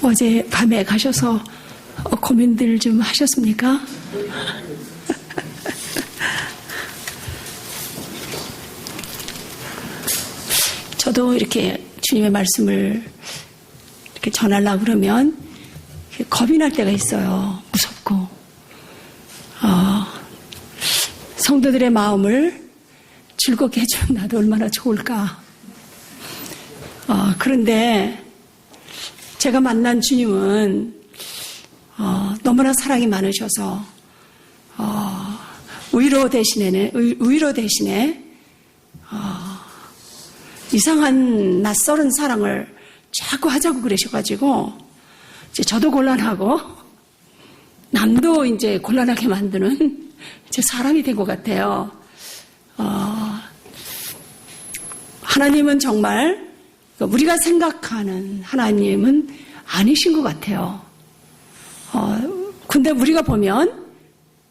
어제 밤에 가셔서 고민들 좀 하셨습니까? 저도 이렇게 주님의 말씀을 이렇게 전하려고 그러면 겁이 날 때가 있어요. 무섭고. 성도들의 마음을 즐겁게 해주면 나도 얼마나 좋을까. 그런데 제가 만난 주님은 너무나 사랑이 많으셔서 위로 대신에 이상한 낯설은 사랑을 자꾸 하자고 그러셔가지고 이제 저도 곤란하고 남도 이제 곤란하게 만드는 이제 사람이 된 것 같아요. 하나님은 정말 우리가 생각하는 하나님은 아니신 것 같아요. 근데 우리가 보면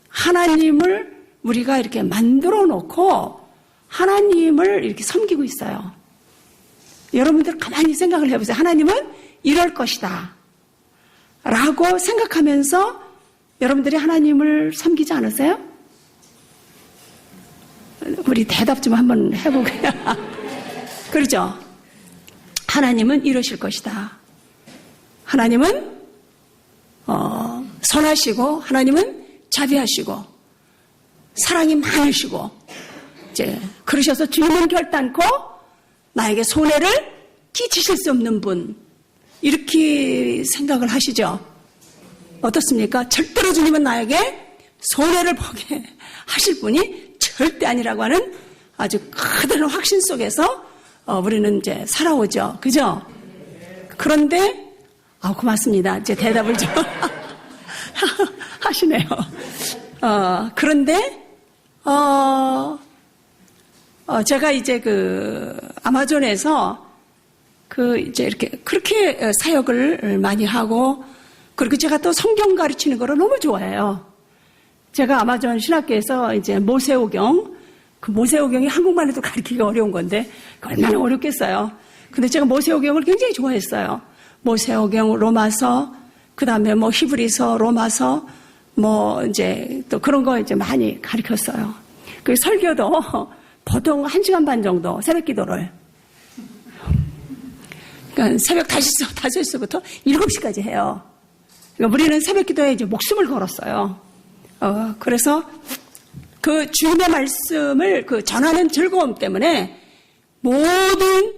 하나님을 우리가 이렇게 만들어 놓고 하나님을 이렇게 섬기고 있어요. 여러분들 가만히 생각을 해보세요. 하나님은 이럴 것이다 라고 생각하면서 여러분들이 하나님을 섬기지 않으세요? 우리 대답 좀 한번 해보게요. 그렇죠? 하나님은 이러실 것이다. 하나님은 선하시고 하나님은 자비하시고 사랑이 많으시고 이제 그러셔서 주님은 결단코 나에게 손해를 끼치실 수 없는 분 이렇게 생각을 하시죠. 어떻습니까? 절대로 주님은 나에게 손해를 보게 하실 분이 절대 아니라고 하는 아주 커다란 확신 속에서 우리는 이제 살아오죠. 그죠? 그런데 고맙습니다. 이제 대답을 좀 하시네요. 그런데 제가 이제 아마존에서 이제 이렇게 그렇게 사역을 많이 하고 그리고 제가 또 성경 가르치는 거를 너무 좋아해요. 제가 아마존 신학교에서 이제 모세오경, 그 모세오경이 한국말로도 가르치기가 어려운 건데 얼마나 어렵겠어요. 근데 제가 모세오경을 굉장히 좋아했어요. 모세오경, 로마서, 그 다음에 히브리서, 로마서, 이제 또 그런 거 이제 많이 가르쳤어요. 그 설교도 보통 1시간 반 정도 새벽 기도를. 그러니까 새벽 5시부터 7시까지 해요. 그러니까 우리는 새벽 기도에 이제 목숨을 걸었어요. 그래서 그 주님의 말씀을 전하는 즐거움 때문에 모든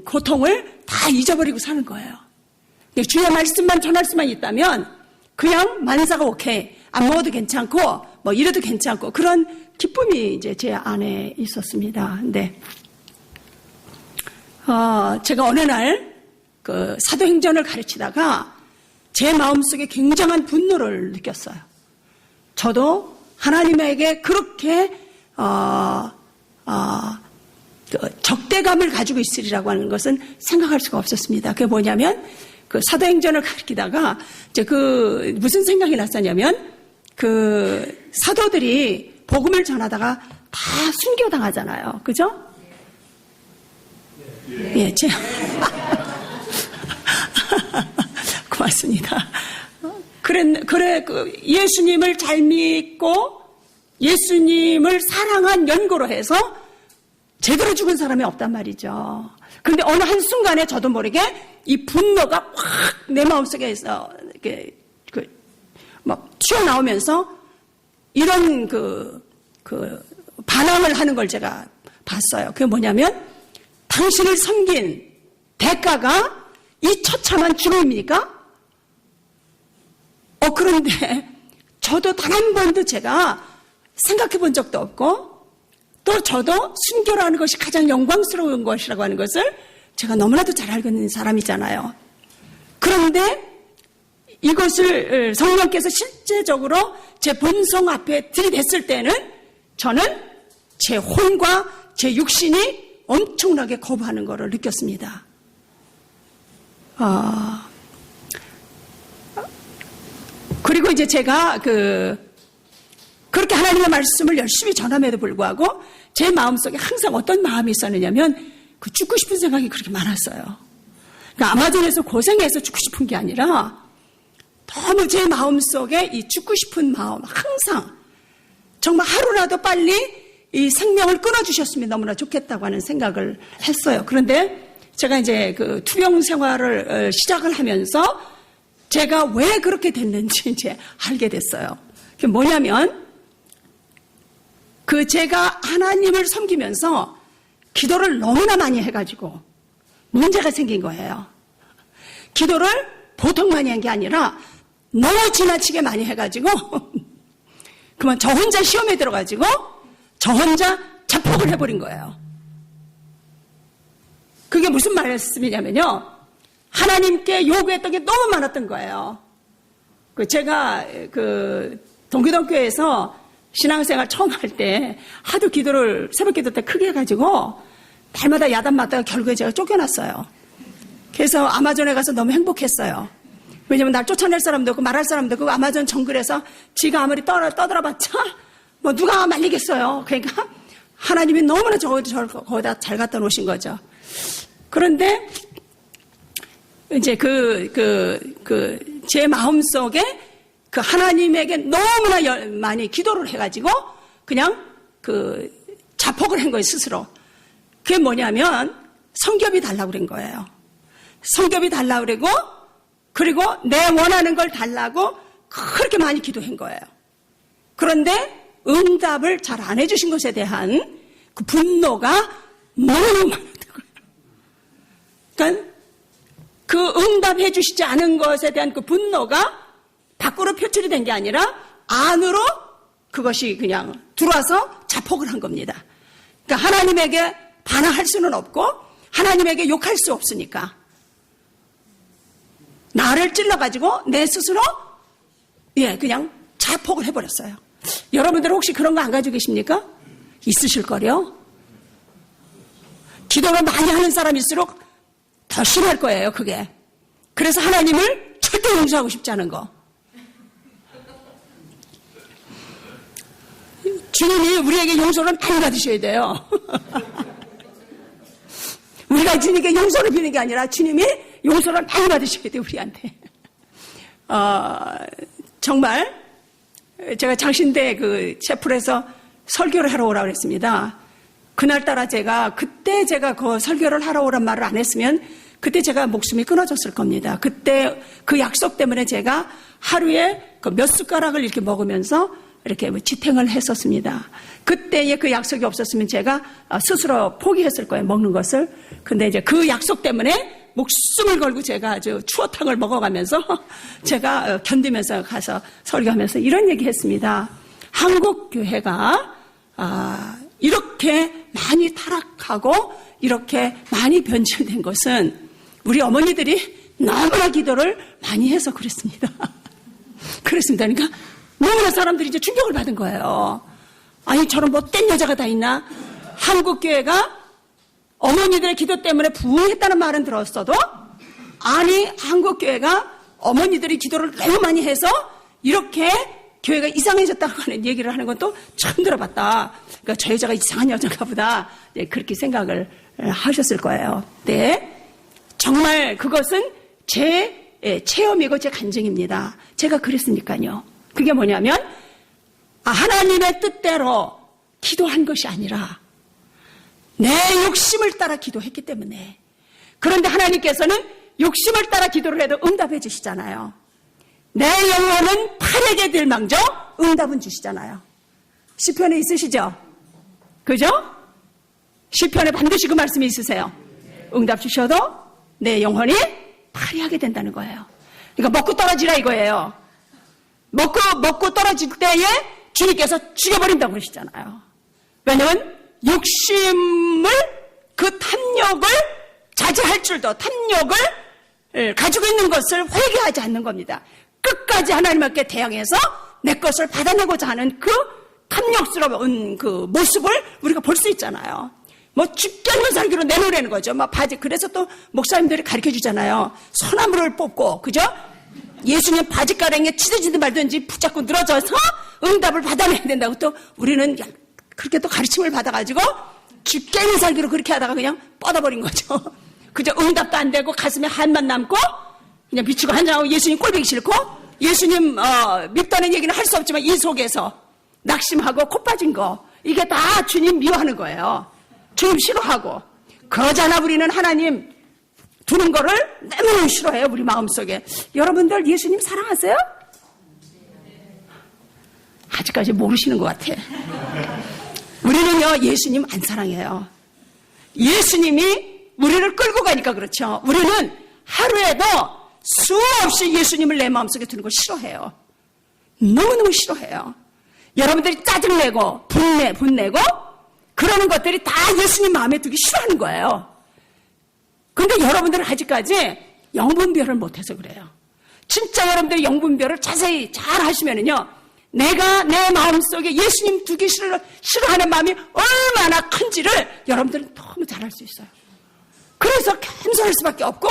고통을 다 잊어버리고 사는 거예요. 주님의 말씀만 전할 수만 있다면 그냥 만사가 오케이. 안 먹어도 괜찮고 이래도 괜찮고 그런 기쁨이 이제 제 안에 있었습니다. 근데 제가 어느 날 사도행전을 가르치다가 제 마음속에 굉장한 분노를 느꼈어요. 저도 하나님에게 그렇게 적대감을 가지고 있으리라고 하는 것은 생각할 수가 없었습니다. 그게 뭐냐면 사도행전을 가르치다가 이제 무슨 생각이 났었냐면 사도들이 복음을 전하다가 다 순교당하잖아요. 그죠? 예, 고맙습니다. 그래, 예수님을 잘 믿고 예수님을 사랑한 연고로 해서 제대로 죽은 사람이 없단 말이죠. 그런데 어느 한순간에 저도 모르게 이 분노가 확 내 마음속에서 이렇게 튀어나오면서 이런 반항을 하는 걸 제가 봤어요. 그게 뭐냐면 당신을 섬긴 대가가 이 처참한 죽음입니까? 그런데 저도 단 한 번도 제가 생각해 본 적도 없고 또 저도 순교라는 것이 가장 영광스러운 것이라고 하는 것을 제가 너무나도 잘 알고 있는 사람이잖아요. 그런데 이것을 성령께서 실제적으로 제 본성 앞에 들이댔을 때는 저는 제 혼과 제 육신이 엄청나게 거부하는 것을 느꼈습니다. 그리고 이제 제가 그렇게 하나님의 말씀을 열심히 전함에도 불구하고 제 마음속에 항상 어떤 마음이 있었느냐면 죽고 싶은 생각이 그렇게 많았어요. 그러니까 아마존에서 고생해서 죽고 싶은 게 아니라 너무 제 마음속에 이 죽고 싶은 마음, 항상 정말 하루라도 빨리 이 생명을 끊어주셨으면 너무나 좋겠다고 하는 생각을 했어요. 그런데 제가 이제 그 투병 생활을 시작을 하면서 제가 왜 그렇게 됐는지 이제 알게 됐어요. 그게 뭐냐면 제가 하나님을 섬기면서 기도를 너무나 많이 해가지고 문제가 생긴 거예요. 기도를 보통 많이 한 게 아니라 너무 지나치게 많이 해가지고 그만 저 혼자 시험에 들어가지고 저 혼자 자폭을 해버린 거예요. 그게 무슨 말씀이냐면요. 하나님께 요구했던 게 너무 많았던 거예요. 제가 동기동교회에서 신앙생활 처음 할 때 하도 기도를 새벽 기도 때 크게 해가지고 날마다 야단 맞다가 결국에 제가 쫓겨났어요. 그래서 아마존에 가서 너무 행복했어요. 왜냐면 날 쫓아낼 사람도 없고 말할 사람도 없고 아마존 정글에서 지가 아무리 떠들어봤자 뭐 누가 말리겠어요. 그러니까 하나님이 너무나 저를 거기다 잘 갖다 놓으신 거죠. 그런데 이제 제 마음속에 그 하나님에게 너무나 많이 기도를 해가지고 그냥 자폭을 한 거예요, 스스로. 그게 뭐냐면 성ገብ이 달라고 그런 거예요. 성ገብ이 달라고 그러고 그리고 내 원하는 걸 달라고 그렇게 많이 기도한 거예요. 그런데 응답을 잘 안 해주신 것에 대한 그 분노가 너무 많았던 거예요. 그러니까 그 응답해 주시지 않은 것에 대한 그 분노가 밖으로 표출이 된 게 아니라 안으로 그것이 그냥 들어와서 자폭을 한 겁니다. 그러니까 하나님에게 반항할 수는 없고 하나님에게 욕할 수 없으니까 나를 찔러가지고 내 스스로 그냥 자폭을 해버렸어요. 여러분들 혹시 그런 거 안 가지고 계십니까? 있으실 거요. 기도를 많이 하는 사람일수록 더 심할 거예요, 그게. 그래서 하나님을 절대 용서하고 싶지 않은 거. 주님이 우리에게 용서를 많이 받으셔야 돼요. 우리가 주님께 용서를 비는 게 아니라 주님이 용서를 많이 받으셔야 돼요, 우리한테. 정말 제가 장신대 채플에서 설교를 하러 오라고 그랬습니다. 그날따라 그때 제가 그 설교를 하러 오란 말을 안 했으면 그때 제가 목숨이 끊어졌을 겁니다. 그때 그 약속 때문에 제가 하루에 몇 숟가락을 이렇게 먹으면서 이렇게 지탱을 했었습니다. 그때에 그 약속이 없었으면 제가 스스로 포기했을 거예요, 먹는 것을. 근데 이제 그 약속 때문에 목숨을 걸고 제가 아주 추어탕을 먹어가면서 제가 견디면서 가서 설교하면서 이런 얘기 했습니다. 한국 교회가 이렇게 많이 타락하고 이렇게 많이 변질된 것은 우리 어머니들이 너무나 기도를 많이 해서 그랬습니다. 그랬습니다. 그러니까 너무나 사람들이 이제 충격을 받은 거예요. 아니, 저런 못된 여자가 다 있나? 한국교회가 어머니들의 기도 때문에 부흥했다는 말은 들었어도 아니, 한국교회가 어머니들이 기도를 너무 많이 해서 이렇게 교회가 이상해졌다고 하는 얘기를 하는 건 또 처음 들어봤다. 그러니까 저 여자가 이상한 여자가 보다 그렇게 생각을 하셨을 거예요. 네, 정말 그것은 제 체험이고 제 간증입니다. 제가 그랬으니까요. 그게 뭐냐면 하나님의 뜻대로 기도한 것이 아니라 내 욕심을 따라 기도했기 때문에. 그런데 하나님께서는 욕심을 따라 기도를 해도 응답해 주시잖아요. 내 영혼은 파래게 될 망정 응답은 주시잖아요. 시편에 있으시죠? 그죠? 시편에 반드시 그 말씀이 있으세요. 응답 주셔도 내 영혼이 파리하게 된다는 거예요. 그러니까 먹고 떨어지라 이거예요. 먹고 떨어질 때에 주님께서 죽여버린다고 그러시잖아요. 왜냐면 욕심을 그 탐욕을 자제할 줄도 탐욕을 가지고 있는 것을 회개하지 않는 겁니다. 끝까지 하나님께 대항해서 내 것을 받아내고자 하는 그 탐욕스러운 그 모습을 우리가 볼 수 있잖아요. 뭐 죽겠는 살기로 내놓으라는 거죠. 막 바지. 그래서 또 목사님들이 가르쳐 주잖아요. 소나무를 뽑고, 그죠? 예수님 바지가랑이에 찢어지든 말든지 붙잡고 늘어져서 응답을 받아내야 된다고 또 우리는 그렇게 또 가르침을 받아가지고 죽겠는 살기로 그렇게 하다가 그냥 뻗어버린 거죠. 그저 응답도 안 되고 가슴에 한만 남고 그냥 미치고 한장하고 예수님 꼴보기 싫고 예수님 믿다는 얘기는 할 수 없지만 이 속에서 낙심하고 코 빠진 거 이게 다 주님 미워하는 거예요. 주님 싫어하고 그러잖아. 우리는 하나님 두는 거를 너무 싫어해요. 우리 마음속에. 여러분들 예수님 사랑하세요? 아직까지 모르시는 것 같아. 우리는요 예수님 안 사랑해요. 예수님이 우리를 끌고 가니까 그렇죠. 우리는 하루에도 수없이 예수님을 내 마음속에 두는 걸 싫어해요. 너무너무 싫어해요. 여러분들이 짜증내고 분내고 그러는 것들이 다 예수님 마음에 두기 싫어하는 거예요. 그런데 여러분들은 아직까지 영분별을 못해서 그래요. 진짜 여러분들이 영분별을 자세히 잘 하시면은요, 내가 내 마음속에 예수님 두기 싫어하는 마음이 얼마나 큰지를 여러분들은 너무 잘 알 수 있어요. 그래서 겸손할 수밖에 없고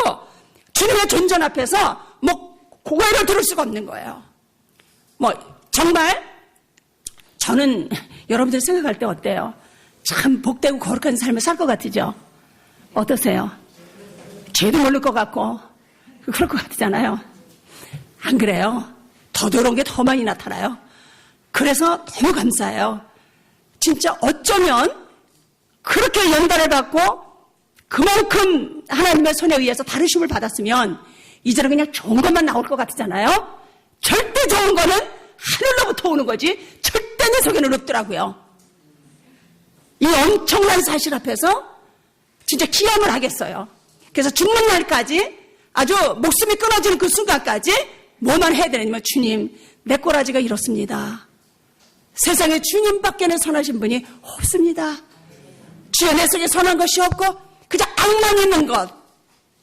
주님의 존전 앞에서 고개를 들을 수가 없는 거예요. 정말 저는 여러분들 생각할 때 어때요? 참 복되고 거룩한 삶을 살 것 같으죠? 어떠세요? 죄도 모를 것 같고 그럴 것 같잖아요. 안 그래요? 더 더러운 게 더 많이 나타나요. 그래서 너무 감사해요. 진짜 어쩌면 그렇게 연단을 받고 그만큼 하나님의 손에 의해서 다루심을 받았으면 이제는 그냥 좋은 것만 나올 것 같잖아요. 절대 좋은 거는 하늘로부터 오는 거지 절대 내 속에는 없더라고요. 이 엄청난 사실 앞에서 진짜 기함을 하겠어요. 그래서 죽는 날까지 아주 목숨이 끊어지는 그 순간까지 뭐만 해야 되냐면 주님 내 꼬라지가 이렇습니다. 세상에 주님밖에는 선하신 분이 없습니다. 주여 내 속에 선한 것이 없고 그저 악만 있는 것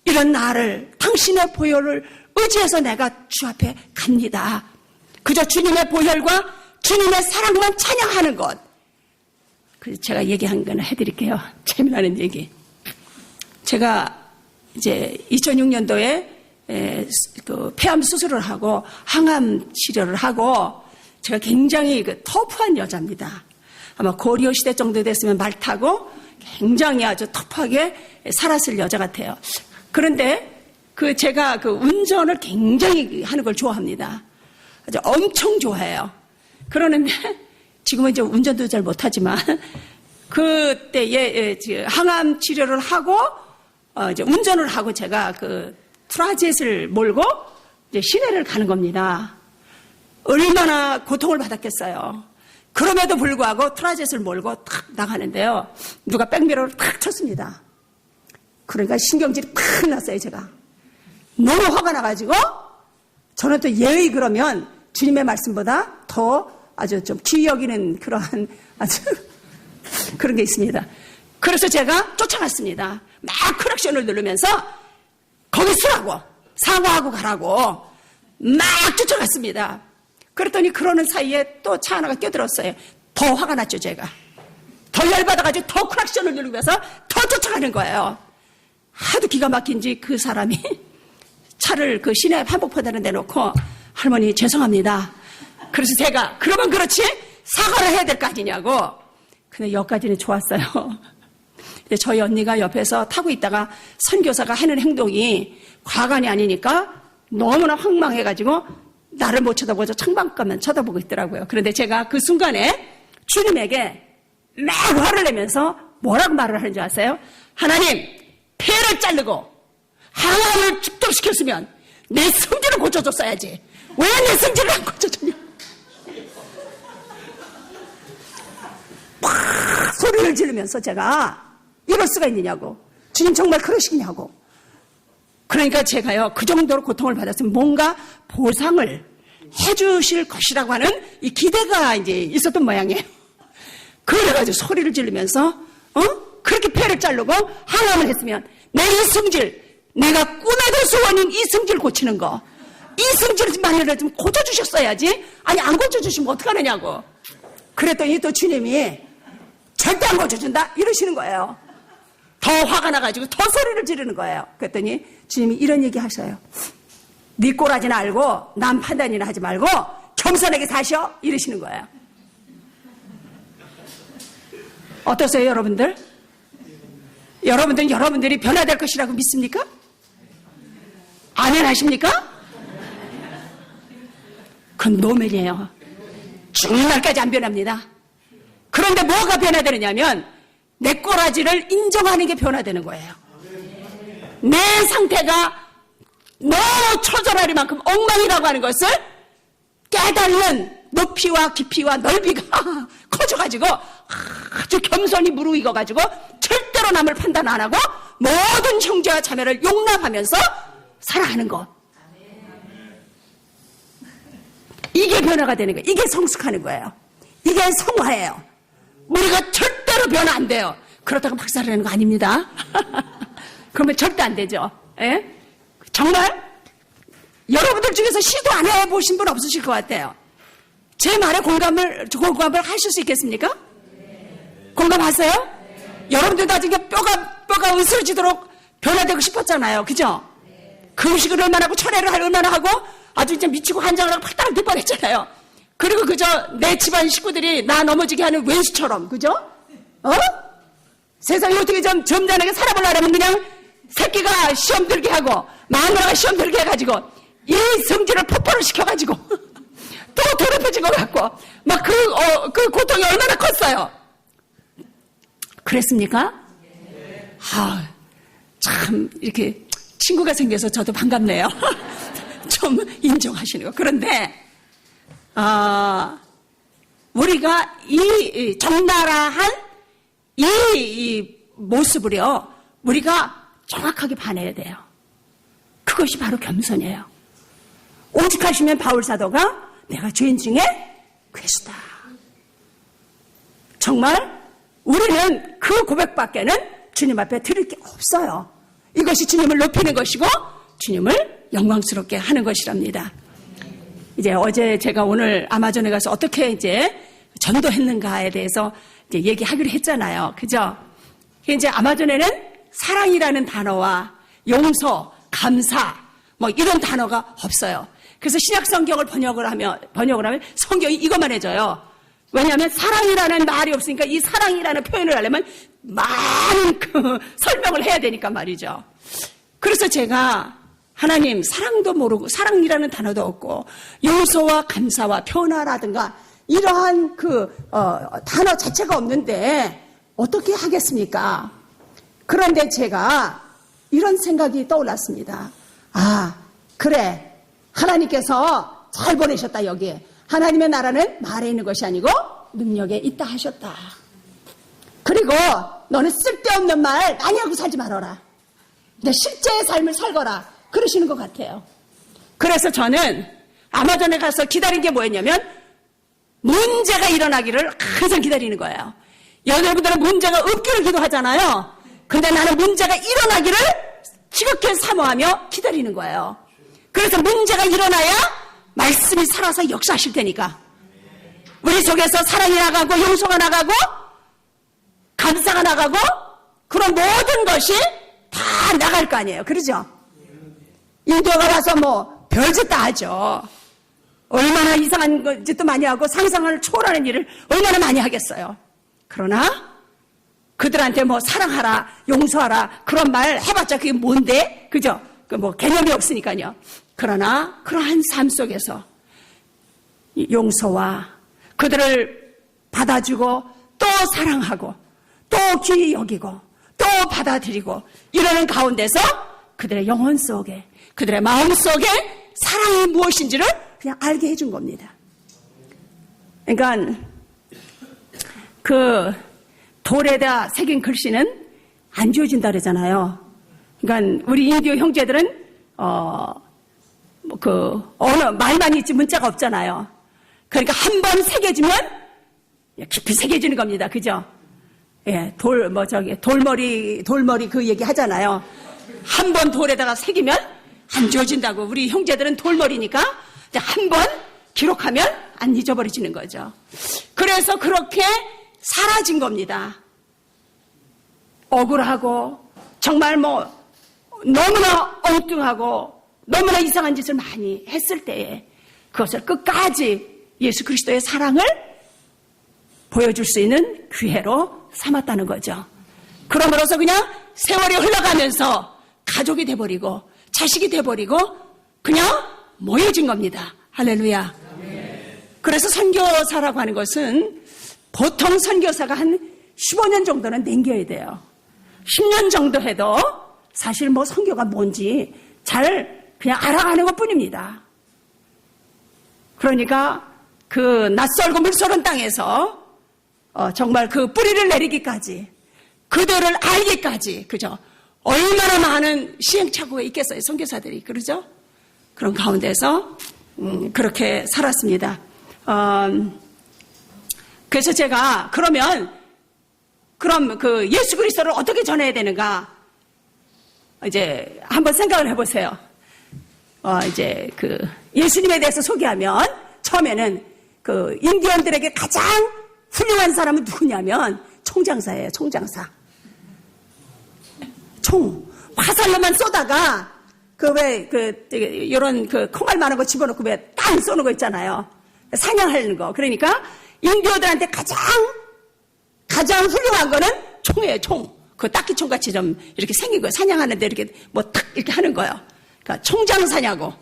이런 나를 당신의 보혈을 의지해서 내가 주 앞에 갑니다. 그저 주님의 보혈과 주님의 사랑만 찬양하는 것. 제가 얘기한 거는 해드릴게요. 재미나는 얘기. 제가 이제 2006년도에 폐암 수술을 하고 항암 치료를 하고 제가 굉장히 터프한 여자입니다. 아마 고려 시대 정도 됐으면 말 타고 굉장히 아주 터프하게 살았을 여자 같아요. 그런데 제가 운전을 굉장히 하는 걸 좋아합니다. 아주 엄청 좋아해요. 그러는데 지금은 이제 운전도 잘 못하지만 그때에 항암 치료를 하고 이제 운전을 하고 제가 트라젯을 몰고 이제 시내를 가는 겁니다. 얼마나 고통을 받았겠어요. 그럼에도 불구하고 트라젯을 몰고 탁 나가는데요. 누가 백미러를 탁 쳤습니다. 그러니까 신경질이 팍 났어요, 제가. 너무 화가 나가지고 저는 또 예의 그러면 주님의 말씀보다 더 아주 좀 귀히 여기는 그러한 아주 그런 게 있습니다. 그래서 제가 쫓아갔습니다. 막 크락션을 누르면서 거기 서라고 사과하고 가라고 막 쫓아갔습니다. 그랬더니 그러는 사이에 또 차 하나가 껴들었어요. 더 화가 났죠, 제가. 더 열받아가지고 더 크락션을 누르면서 더 쫓아가는 거예요. 하도 기가 막힌지 그 사람이 차를 시내 한복판에 내놓고 할머니 죄송합니다. 그래서 제가 그러면 그렇지 사과를 해야 될 거 아니냐고. 근데 여기까지는 좋았어요. 근데 저희 언니가 옆에서 타고 있다가 선교사가 하는 행동이 과간이 아니니까 너무나 황망해가지고 나를 못 쳐다보고 창밖만 쳐다보고 있더라고요. 그런데 제가 그 순간에 주님에게 막 화를 내면서 뭐라고 말을 하는 줄 아세요? 하나님, 폐를 자르고 항암을 축적시켰으면 내 성질을 고쳐줬어야지. 왜 내 성질을 안 고쳐줬냐? 막 소리를 지르면서 제가 이럴 수가 있느냐고. 주님 정말 그러시냐고. 그러니까 제가요, 그 정도로 고통을 받았으면 뭔가 보상을 해주실 것이라고 하는 이 기대가 이제 있었던 모양이에요. 그래가지고 소리를 지르면서, 그렇게 폐를 자르고 항암을 했으면 내 이승질, 내가 꿈에도 소원인 이승질 고치는 거, 이승질만이라도 좀 고쳐주셨어야지. 아니, 안 고쳐주시면 어떡하느냐고. 그랬더니 또 주님이 절대 안 고쳐준다? 이러시는 거예요. 더 화가 나가지고 더 소리를 지르는 거예요. 그랬더니 주님이 이런 얘기 하셔요. 네 꼬라지는 알고 남 판단이나 하지 말고 겸손하게 사셔 이러시는 거예요. 어떠세요, 여러분들? 여러분들은 여러분들이 변화될 것이라고 믿습니까? 아멘 하십니까? 그건 노면이에요. 죽는 날까지 안 변합니다. 그런데 뭐가 변화되느냐면 내 꼬라지를 인정하는 게 변화되는 거예요. 내 상태가 너무 처절하리만큼 엉망이라고 하는 것을 깨닫는 높이와 깊이와 넓이가 커져가지고 아주 겸손히 무르익어가지고 절대로 남을 판단 안 하고 모든 형제와 자매를 용납하면서 살아가는 것. 이게 변화가 되는 거예요. 이게 성숙하는 거예요. 이게 성화예요. 우리가 절대로 변화 안 돼요. 그렇다고 박살내는 거 아닙니다. 그러면 절대 안 되죠. 예? 정말 여러분들 중에서 시도 안 해보신 분 없으실 것 같아요. 제 말에 공감을 하실 수 있겠습니까? 공감하세요? 여러분들도 나중에 뼈가 으스러지도록 변화되고 싶었잖아요. 그죠? 그 음식을 얼마나 하고 철회를 얼마나 하고 아주 이제 미치고 한장을 하고 팔다를 들 뻔했잖아요. 그리고 그저 내 집안 식구들이 나 넘어지게 하는 왼수처럼, 그죠? 세상에 어떻게 좀 점잖게 살아보려면 그냥 새끼가 시험 들게 하고 마누라가 시험 들게 해가지고 이 성질을 폭발을 시켜가지고 또 더럽혀진 것 같고 막 그 고통이 얼마나 컸어요. 그랬습니까? 참 이렇게 친구가 생겨서 저도 반갑네요. 좀 인정하시는 거. 그런데 우리가 이 적나라한 이 모습을요, 우리가 정확하게 반해야 돼요. 그것이 바로 겸손이에요. 오직하시면 바울 사도가 내가 죄인 중에 괴수다. 정말 우리는 그 고백밖에는 주님 앞에 드릴 게 없어요. 이것이 주님을 높이는 것이고 주님을 영광스럽게 하는 것이랍니다. 이제 어제 제가 오늘 아마존에 가서 어떻게 이제 전도했는가에 대해서 이제 얘기하기로 했잖아요. 그죠? 이제 아마존에는 사랑이라는 단어와 용서, 감사, 뭐 이런 단어가 없어요. 그래서 신약 성경을 번역을 하면 성경이 이것만 해줘요. 왜냐하면 사랑이라는 말이 없으니까 이 사랑이라는 표현을 하려면 많은 설명을 해야 되니까 말이죠. 그래서 제가 하나님 사랑도 모르고 사랑이라는 단어도 없고 용서와 감사와 변화라든가 이러한 단어 자체가 없는데 어떻게 하겠습니까? 그런데 제가 이런 생각이 떠올랐습니다. 그래. 하나님께서 잘 보내셨다, 여기에. 하나님의 나라는 말에 있는 것이 아니고 능력에 있다 하셨다. 그리고 너는 쓸데없는 말 많이 하고 살지 말아라. 내 실제의 삶을 살거라. 그러시는 것 같아요. 그래서 저는 아마존에 가서 기다린 게 뭐였냐면 문제가 일어나기를 항상 기다리는 거예요. 여러분들은 문제가 없기를 기도하잖아요. 근데 나는 문제가 일어나기를 지극히 사모하며 기다리는 거예요. 그래서 문제가 일어나야 말씀이 살아서 역사하실 테니까. 우리 속에서 사랑이 나가고 용서가 나가고 감사가 나가고 그런 모든 것이 다 나갈 거 아니에요. 그러죠? 인도가 와서 뭐 별짓 다 하죠. 얼마나 이상한 짓도 많이 하고 상상을 초월하는 일을 얼마나 많이 하겠어요. 그러나 그들한테 뭐 사랑하라, 용서하라 그런 말 해봤자 그게 뭔데? 그죠? 그 뭐 개념이 없으니까요. 그러나 그러한 삶 속에서 용서와 그들을 받아주고 또 사랑하고 또 귀히 여기고 또 받아들이고 이러는 가운데서 그들의 영혼 속에 그들의 마음 속에 사랑이 무엇인지를 그냥 알게 해준 겁니다. 그러니까 그 돌에다 새긴 글씨는 안 지워진다 그러잖아요. 그러니까 우리 인디오 형제들은 어느 말만 있지 문자가 없잖아요. 그러니까 한 번 새겨지면 깊이 새겨지는 겁니다. 그죠? 예, 돌머리 그 얘기 하잖아요. 한 번 돌에다가 새기면 안 지워진다고. 우리 형제들은 돌머리니까 한 번 기록하면 안 잊어버려지는 거죠. 그래서 그렇게 사라진 겁니다. 억울하고 정말 뭐 너무나 엉뚱하고 너무나 이상한 짓을 많이 했을 때에 그것을 끝까지 예수 그리스도의 사랑을 보여줄 수 있는 기회로 삼았다는 거죠. 그러므로서 그냥 세월이 흘러가면서 가족이 돼버리고 자식이 돼버리고 그냥 모여진 겁니다. 할렐루야. 그래서 선교사라고 하는 것은 보통 선교사가 한 15년 정도는 남겨야 돼요. 10년 정도 해도 사실 뭐 선교가 뭔지 잘 그냥 알아가는 것 뿐입니다. 그러니까 그 낯설고 물서른 땅에서 정말 그 뿌리를 내리기까지 그들을 알기까지 그죠? 얼마나 많은 시행착오가 있겠어요. 선교사들이 그러죠? 그런 가운데서 그렇게 살았습니다. 그래서 제가 그럼 그 예수 그리스도를 어떻게 전해야 되는가? 이제 한번 생각을 해보세요. 이제 그 예수님에 대해서 소개하면 처음에는 그 인디언들에게 가장 훌륭한 사람은 누구냐면 총장사예요. 총장사. 화살로만 쏘다가 이런 콩알 많은 거 집어넣고 왜 땅 쏘는 거 있잖아요. 사냥하는 거. 그러니까 인디언들한테 가장 훌륭한 거는 총이에요. 총. 그 딱기총 같이 좀 이렇게 생긴 거예요. 사냥하는데 이렇게 뭐 탁 이렇게 하는 거예요. 그러니까 총장사냐고.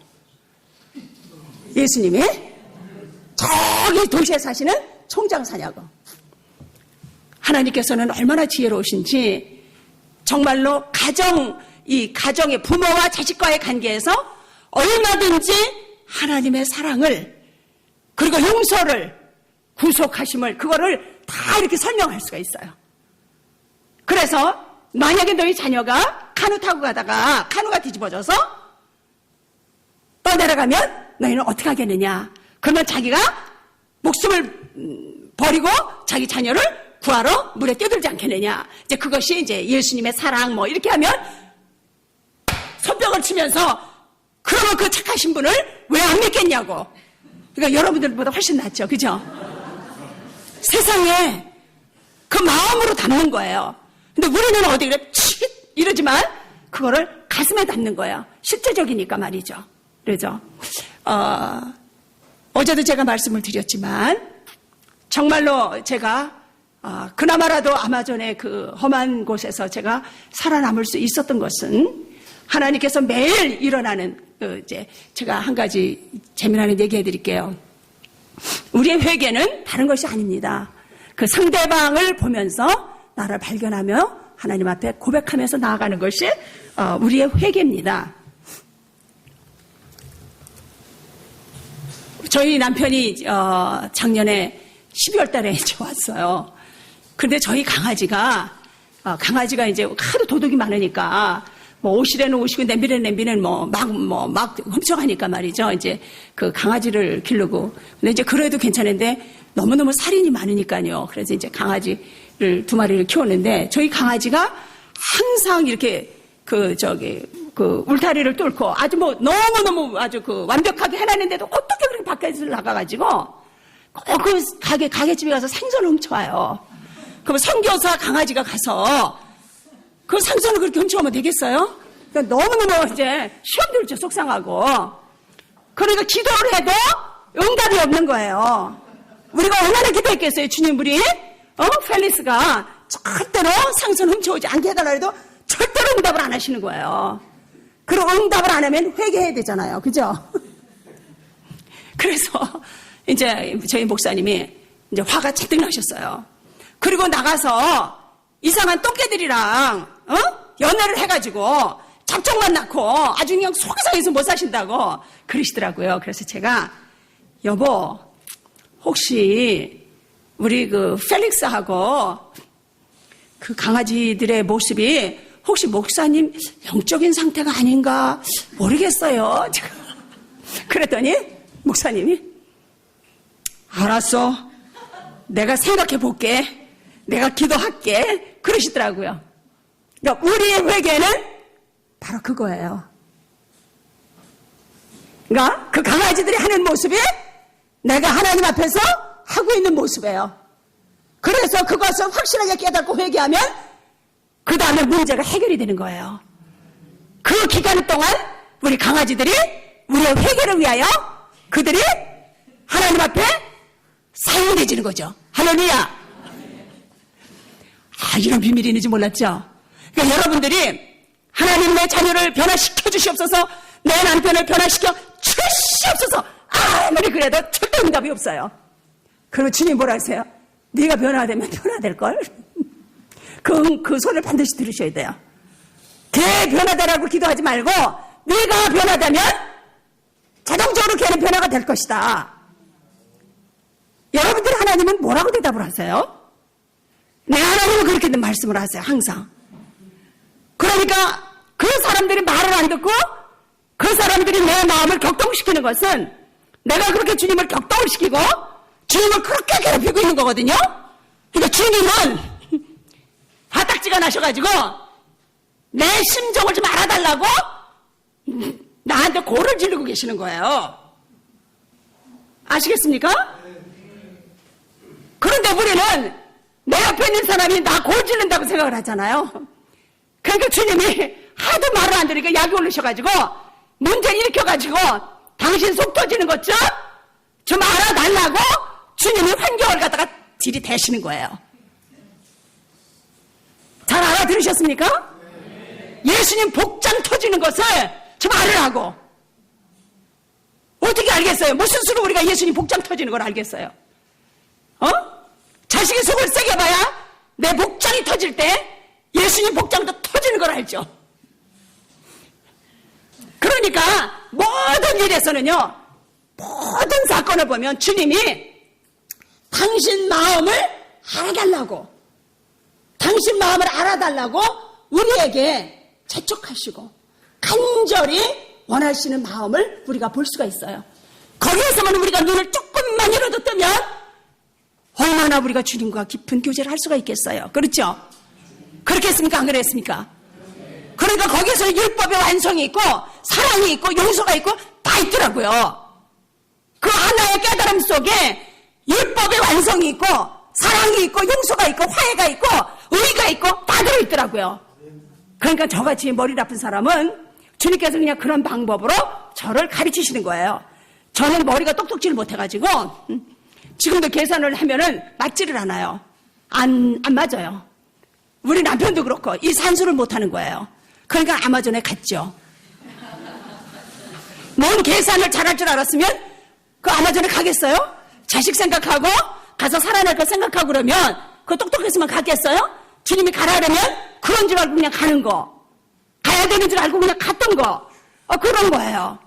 예수님이 저기 도시에 사시는 총장사냐고. 하나님께서는 얼마나 지혜로우신지 정말로 이 가정의 부모와 자식과의 관계에서 얼마든지 하나님의 사랑을 그리고 용서를 구속하심을 그거를 다 이렇게 설명할 수가 있어요. 그래서 만약에 너희 자녀가 카누 타고 가다가 카누가 뒤집어져서 떠내려가면 너희는 어떻게 하겠느냐. 그러면 자기가 목숨을 버리고 자기 자녀를 구하러 물에 뛰어들지 않겠느냐. 이제 그것이 이제 예수님의 사랑 뭐 이렇게 하면 손뼉을 치면서 그러면 그 착하신 분을 왜 안 믿겠냐고. 그러니까 여러분들보다 훨씬 낫죠. 그죠? 세상에 그 마음으로 담는 거예요. 근데 우리는 어디 그래 이러지만 그거를 가슴에 담는 거예요. 실제적이니까 말이죠. 그러죠. 어제도 제가 말씀을 드렸지만 정말로 제가 그나마라도 아마존의 그 험한 곳에서 제가 살아남을 수 있었던 것은 하나님께서 매일 일어나는 이제 제가 한 가지 재미나는 얘기해 드릴게요. 우리의 회개는 다른 것이 아닙니다. 그 상대방을 보면서 나를 발견하며 하나님 앞에 고백하면서 나아가는 것이 우리의 회개입니다. 저희 남편이 작년에 12월 달에 이제 왔어요. 그런데 저희 강아지가 이제 하도 도둑이 많으니까 뭐 오실에는 오시고 냄비는 막 훔쳐가니까 말이죠. 이제 그 강아지를 기르고. 근데 이제 그래도 괜찮은데 너무너무 살인이 많으니까요. 그래서 이제 강아지를 2마리를 키웠는데 저희 강아지가 항상 이렇게 그 울타리를 뚫고 아주 뭐 너무너무 아주 그 완벽하게 해놨는데도 어떻게 그렇게 밖에서 나가가지고 그 가게집에 가서 생선을 훔쳐와요. 그럼 선교사 강아지가 가서 그 생선을 그렇게 훔쳐오면 되겠어요? 그러니까 너무너무 이제 시험 들죠. 속상하고. 그러니까 기도를 해도 응답이 없는 거예요. 우리가 얼마나 기도했겠어요. 주님 우리 펠리스가 절대로 생선 훔쳐오지 않게 해달라 해도 절대로 응답을 안 하시는 거예요. 그리고 응답을 안 하면 회개해야 되잖아요. 그죠? 그래서 이제 저희 목사님이 이제 화가 잔뜩 나셨어요. 그리고 나가서 이상한 똥개들이랑 연애를 해가지고 잡종만 낳고 아주 그냥 속상해서 못 사신다고 그러시더라고요. 그래서 제가 여보 혹시 우리 그 펠릭스하고 그 강아지들의 모습이 혹시 목사님 영적인 상태가 아닌가 모르겠어요. 그랬더니 목사님이 알았어. 내가 생각해 볼게. 내가 기도할게. 그러시더라고요. 그러니까 우리의 회개는 바로 그거예요. 그러니까 그 강아지들이 하는 모습이 내가 하나님 앞에서 하고 있는 모습이에요. 그래서 그것을 확실하게 깨닫고 회개하면 그 다음에 문제가 해결이 되는 거예요. 그 기간 동안 우리 강아지들이 우리의 회개를 위하여 그들이 하나님 앞에 사용되지는 거죠. 할렐루야. 이런 비밀이 있는지 몰랐죠? 그러니까 여러분들이 하나님 내 자녀를 변화시켜 주시옵소서, 내 남편을 변화시켜 주시옵소서 아무리 그래도 절대 응답이 없어요. 그리고 주님 뭐라 하세요? 네가 변화되면 변화될걸? 그 소리를 반드시 들으셔야 돼요. 걔 변화되라고 기도하지 말고 네가 변화되면 자동적으로 걔는 변화가 될 것이다. 여러분들 하나님은 뭐라고 대답을 하세요? 네, 하나님은 그렇게 말씀을 하세요. 항상. 그러니까 그 사람들이 말을 안 듣고 그 사람들이 내 마음을 격동시키는 것은 내가 그렇게 주님을 격동을 시키고 주님을 그렇게 괴롭히고 있는 거거든요. 그러니까 주님은 화딱지가 나셔가지고 내 심정을 좀 알아달라고 나한테 고를 지르고 계시는 거예요. 아시겠습니까? 그런데 우리는 내 옆에 있는 사람이 나 골 지른다고 생각을 하잖아요. 그러니까 주님이 하도 말을 안 들으니까 약이 올리셔가지고 문제 일으켜가지고 당신 속 터지는 것 좀 알아달라고 주님이 환경을 갖다가 들이대시는 거예요. 잘 알아들으셨습니까? 예수님 복장 터지는 것을 좀 알으라고. 어떻게 알겠어요? 무슨 수로 우리가 예수님 복장 터지는 걸 알겠어요? 자식이 속을 세게 봐야 내 복장이 터질 때 예수님 복장도 터지는 걸 알죠. 그러니까 모든 일에서는요, 모든 사건을 보면 주님이 당신 마음을 알아달라고, 당신 마음을 알아달라고 우리에게 재촉하시고 간절히 원하시는 마음을 우리가 볼 수가 있어요. 거기에서만 우리가 눈을 조금만 열어도 뜨면 얼마나 우리가 주님과 깊은 교제를 할 수가 있겠어요. 그렇죠? 그렇게 했습니까? 안 그랬습니까? 그러니까 거기서 율법의 완성이 있고 사랑이 있고 용서가 있고 다 있더라고요. 그 하나의 깨달음 속에 율법의 완성이 있고 사랑이 있고 용서가 있고 화해가 있고 의의가 있고 다 들어있더라고요. 그러니까 저같이 머리 나쁜 사람은 주님께서 그냥 그런 방법으로 저를 가르치시는 거예요. 저는 머리가 똑똑지를 못해가지고 지금도 계산을 하면은 맞지를 않아요. 안 맞아요. 우리 남편도 그렇고 이 산수를 못하는 거예요. 그러니까 아마존에 갔죠. 뭔 계산을 잘할 줄 알았으면 그 아마존에 가겠어요? 자식 생각하고 가서 살아날 거 생각하고 그러면 그 똑똑했으면 갔겠어요? 주님이 가라 그러면 그런 줄 알고 그냥 가는 거, 가야 되는 줄 알고 그냥 갔던 거, 그런 거예요.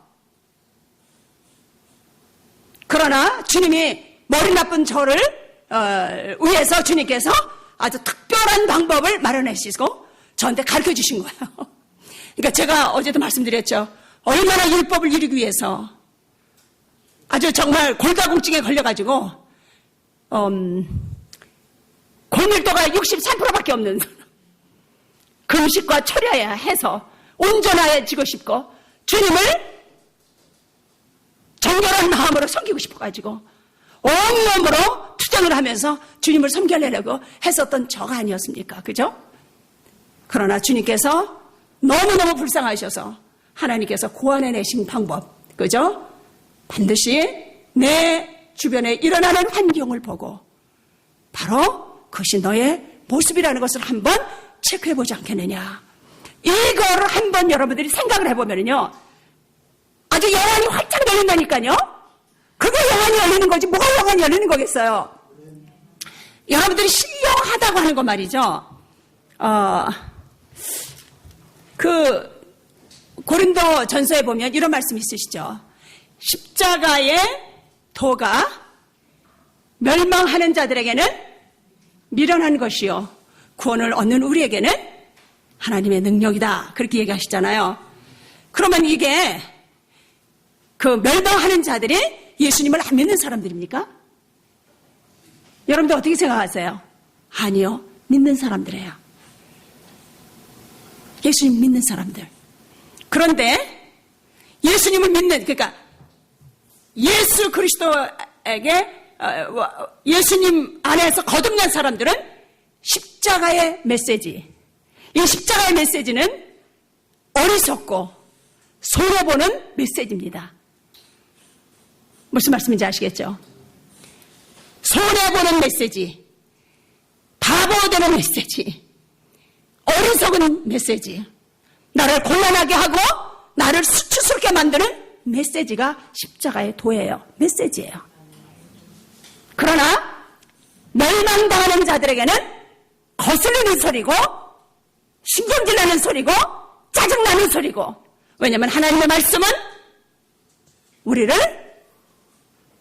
그러나 주님이 머리 나쁜 저를 위해서 주님께서 아주 특별한 방법을 마련하시고 저한테 가르쳐 주신 거예요. 그러니까 제가 어제도 말씀드렸죠. 얼마나 율법을 이루기 위해서 아주 정말 골다공증에 걸려가지고 골밀도가 63%밖에 없는 금식과 철야야 해서 온전해지고 싶고 주님을 정결한 마음으로 섬기고 싶어가지고 온몸으로 투쟁을 하면서 주님을 섬기려고 했었던 저가 아니었습니까? 그죠? 그러나 주님께서 너무너무 불쌍하셔서 하나님께서 고안해내신 방법, 그죠? 반드시 내 주변에 일어나는 환경을 보고 바로 그것이 너의 모습이라는 것을 한번 체크해보지 않겠느냐. 이거를 한번 여러분들이 생각을 해보면요, 아주 영안이 활짝 열린다니까요. 그게 영안이 열리는 거지 뭐가 영안이 열리는 거겠어요. 여러분들이 신령하다고 하는 거 말이죠. 고린도 전서에 보면 이런 말씀이 있으시죠. 십자가의 도가 멸망하는 자들에게는 미련한 것이요 구원을 얻는 우리에게는 하나님의 능력이다. 그렇게 얘기하시잖아요. 그러면 이게 그 멸망하는 자들이 예수님을 안 믿는 사람들입니까? 여러분들 어떻게 생각하세요? 아니요. 믿는 사람들이에요. 예수님 믿는 사람들. 그런데 예수님을 믿는, 그러니까 예수 그리스도에게 예수님 안에서 거듭난 사람들은 십자가의 메시지, 이 십자가의 메시지는 어리석고 손해보는 메시지입니다. 무슨 말씀인지 아시겠죠? 손해보는 메시지, 바보 되는 메시지, 어리석은 메시지, 나를 곤란하게 하고 나를 수치스럽게 만드는 메시지가 십자가의 도예요. 메시지예요. 그러나 멸망당하는 자들에게는 거슬리는 소리고 신경질 나는 소리고 짜증나는 소리고, 왜냐하면 하나님의 말씀은 우리를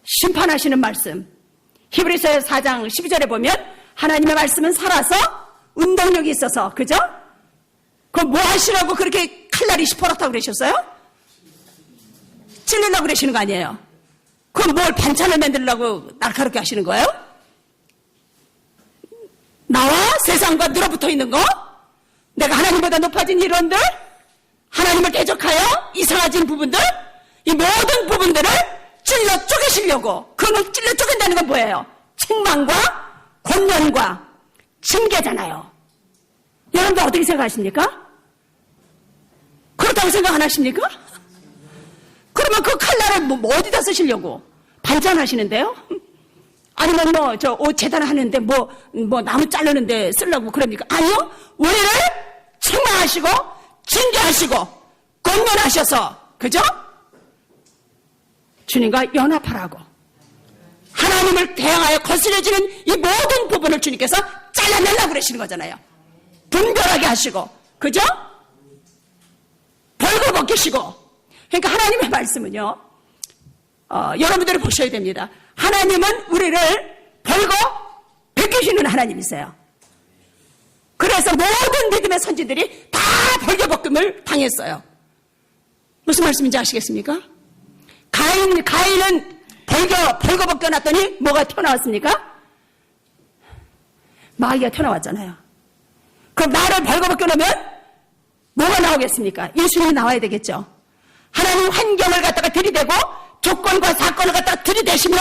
심판하시는 말씀. 히브리서 4장 12절에 보면 하나님의 말씀은 살아서 운동력이 있어서, 그죠? 그럼 뭐 하시라고 그렇게 칼날이 시퍼렇다고 그러셨어요? 찔리려고 그러시는 거 아니에요? 그럼 뭘 반찬을 만들려고 날카롭게 하시는 거예요? 나와 세상과 늘어붙어 있는 거? 내가 하나님보다 높아진 이론들? 하나님을 대적하여 이상해진 부분들? 이 모든 부분들을 찔러 쪼개시려고. 그걸 찔러 쪼갠다는 건 뭐예요? 책망과 권면과 징계잖아요. 여러분들 어떻게 생각하십니까? 그렇다고 생각 안 하십니까? 그러면 그 칼날을 뭐 어디다 쓰시려고? 반찬하시는데요? 아니면 옷 재단하는데 나무 자르는데 쓰려고 그럽니까? 아니요. 우리를 책망하시고 징계하시고 권면하셔서, 그죠? 주님과 연합하라고. 하나님을 대항하여 거스려지는 이 모든 부분을 주님께서 잘라내려고 그러시는 거잖아요. 분별하게 하시고, 그죠? 벌거벗기시고. 그러니까 하나님의 말씀은요, 여러분들이 보셔야 됩니다. 하나님은 우리를 벌거 벗기시는 하나님이세요. 그래서 모든 믿음의 선지들이 다 벌거벗김을 당했어요. 무슨 말씀인지 아시겠습니까? 가인은 벌거벗겨 놨더니 뭐가 튀어나왔습니까? 마귀가 튀어나왔잖아요. 그럼 나를 벌거벗겨 놓으면 뭐가 나오겠습니까? 예수님이 나와야 되겠죠. 하나님 환경을 갖다가 들이대고 조건과 사건을 갖다가 들이대시면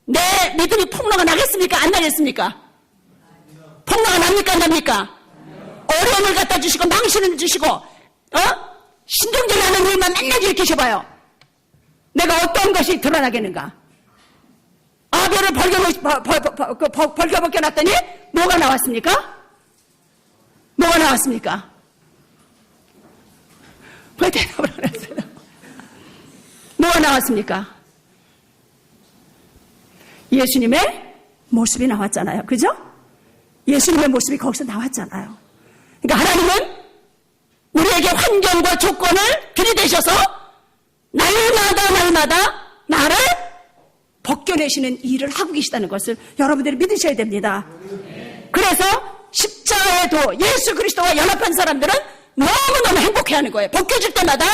내 믿음이 폭로가 나겠습니까? 안 나겠습니까? 폭로가 납니까? 안 납니까? 어려움을 갖다 주시고 망신을 주시고 신경질 나는 일만 맨날 일으키셔봐요. 내가 어떤 것이 드러나겠는가? 아벨을 벌겨벗겨 놨더니 뭐가 나왔습니까? 뭐가 나왔습니까? 왜 대답을 안 했어요? 뭐가 나왔습니까? 예수님의 모습이 나왔잖아요. 그죠? 예수님의 모습이 거기서 나왔잖아요. 그러니까 하나님은 우리에게 환경과 조건을 들이대셔서 날마다 나를 벗겨내시는 일을 하고 계시다는 것을 여러분들이 믿으셔야 됩니다. 그래서 십자가의 도, 예수 그리스도와 연합한 사람들은 너무너무 행복해하는 거예요. 벗겨질 때마다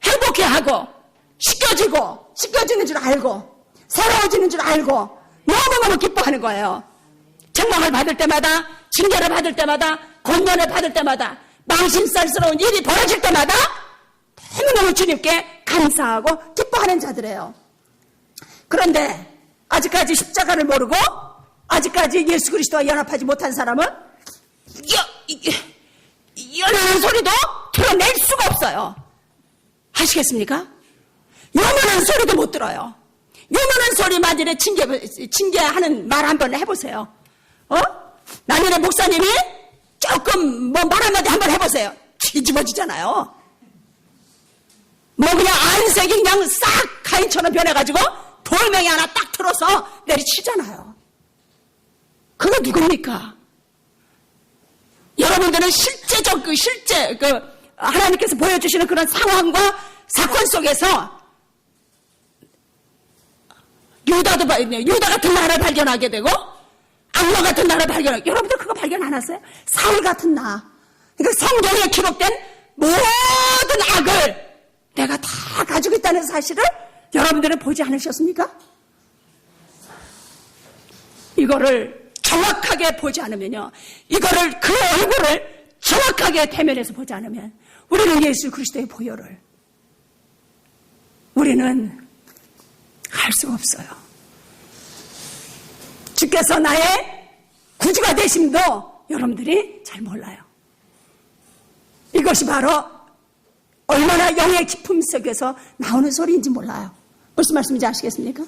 행복해하고 씻겨지는 줄 알고 새로워지는 줄 알고 너무너무 기뻐하는 거예요. 책망을 받을 때마다, 징계를 받을 때마다, 권면을 받을 때마다, 망신살스러운 일이 벌어질 때마다 너무너무 주님께 감사하고 기뻐하는 자들이에요. 그런데 아직까지 십자가를 모르고 아직까지 예수 그리스도와 연합하지 못한 사람은 연하는 소리도 들어낼 수가 없어요. 아시겠습니까? 연하는 소리도 못 들어요. 연하는 소리 만일에 징계하는 말 한번 해보세요. 남일의 목사님이 조금 말 한마디 한번 해보세요. 뒤집어지잖아요. 그냥 안색이 그냥 싹 가인처럼 변해가지고 돌멩이 하나 딱 틀어서 내리치잖아요. 그거 누굽니까? 여러분들은 실제 하나님께서 보여주시는 그런 상황과 사건 속에서 유다 같은 나를 발견하게 되고 악마 같은 나를 발견하게, 여러분들 그거 발견 안 하세요? 사울 같은 나. 그러니까 성경에 기록된 모든 악을 내가 다 가지고 있다는 사실을 여러분들은 보지 않으셨습니까? 이거를 정확하게 보지 않으면요, 이거를 그 얼굴을 정확하게 대면해서 보지 않으면 우리는 예수 그리스도의 보혈을 우리는 알 수가 없어요. 주께서 나의 구주가 되심도 여러분들이 잘 몰라요. 이것이 바로 얼마나 영의 깊음 속에서 나오는 소리인지 몰라요. 무슨 말씀인지 아시겠습니까?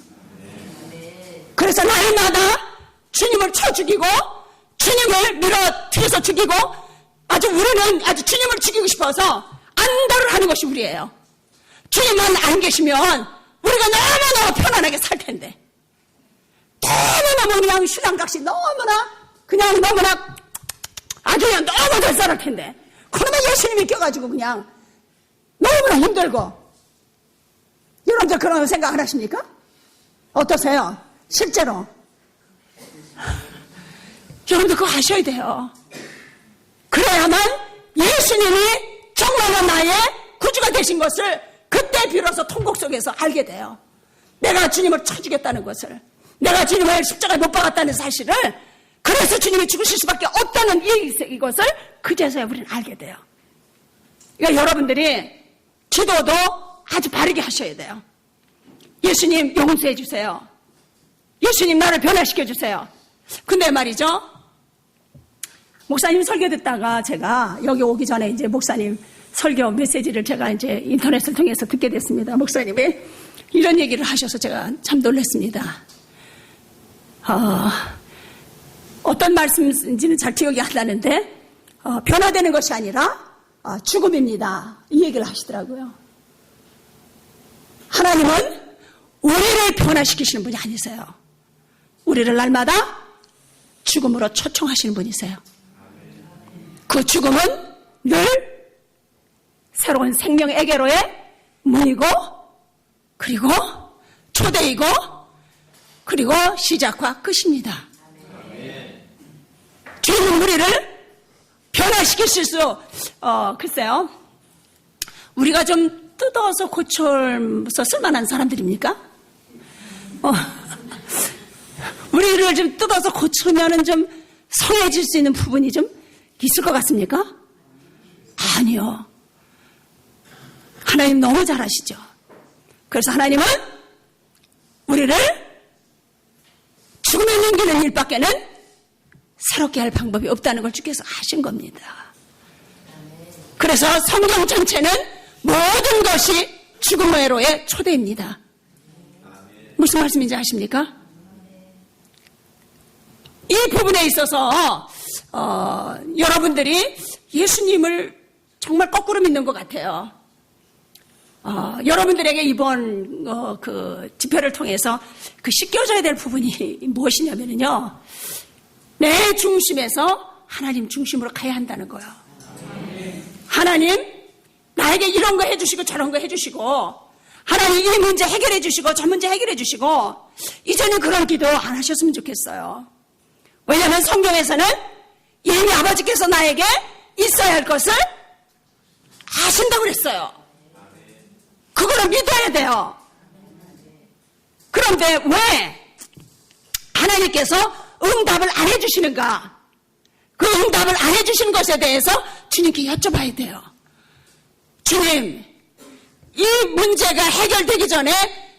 그래서 날마다 주님을 쳐 죽이고 주님을 밀어뜨려서 죽이고 아주 우리는 아주 주님을 죽이고 싶어서 안달을 하는 것이 우리예요. 주님만 안 계시면 우리가 너무너무 편안하게 살 텐데. 너무너무 그냥 신앙각시 너무나 아주 그냥 너무 잘 살을 텐데. 그러면 예수님이 껴가지고 그냥 너무나 힘들고. 여러분들 그런 생각 안 하십니까? 어떠세요? 실제로. 여러분들 그거 아셔야 돼요. 그래야만 예수님이 정말로 나의 구주가 되신 것을 그때 비로소 통곡 속에서 알게 돼요. 내가 주님을 쳐주겠다는 것을, 내가 주님을 십자가에 못 박았다는 사실을, 그래서 주님이 죽으실 수밖에 없다는 이것을 그제서야 우리는 알게 돼요. 그러니까 여러분들이 기도도 아주 바르게 하셔야 돼요. 예수님 용서해 주세요. 예수님 나를 변화시켜 주세요. 근데 말이죠, 목사님 설교 듣다가 제가 여기 오기 전에 이제 목사님 설교 메시지를 제가 이제 인터넷을 통해서 듣게 됐습니다. 목사님이 이런 얘기를 하셔서 제가 참 놀랐습니다. 어떤 말씀인지는 잘 기억이 안 나는데, 변화되는 것이 아니라 죽음입니다. 이 얘기를 하시더라고요. 하나님은 우리를 변화시키시는 분이 아니세요. 우리를 날마다 죽음으로 초청하시는 분이세요. 그 죽음은 늘 새로운 생명에게로의 문이고, 그리고 초대이고, 그리고 시작과 끝입니다. 주님은 우리를 변화시키실 수, 글쎄요, 우리가 좀 뜯어서 고쳐서 쓸만한 사람들입니까? 우리를 좀 뜯어서 고치면은 좀 성해질 수 있는 부분이 좀 있을 것 같습니까? 아니요. 하나님 너무 잘하시죠. 그래서 하나님은 우리를 죽음에 넘기는 일밖에는 새롭게 할 방법이 없다는 걸 주께서 하신 겁니다. 그래서 성경 전체는 모든 것이 죽음의로의 초대입니다. 무슨 말씀인지 아십니까? 이 부분에 있어서 여러분들이 예수님을 정말 거꾸로 믿는 것 같아요. 여러분들에게 이번 그 집회를 통해서 그 씻겨져야 될 부분이 무엇이냐면요, 내 중심에서 하나님 중심으로 가야 한다는 거예요. 하나님 나에게 이런 거 해주시고 저런 거 해주시고, 하나님 이 문제 해결해 주시고 저 문제 해결해 주시고, 이제는 그런 기도 안 하셨으면 좋겠어요. 왜냐하면 성경에서는 이미 아버지께서 나에게 있어야 할 것을 아신다고 그랬어요. 그거를 믿어야 돼요. 그런데 왜 하나님께서 응답을 안 해주시는가? 그 응답을 안 해주시는 것에 대해서 주님께 여쭤봐야 돼요. 주님, 이 문제가 해결되기 전에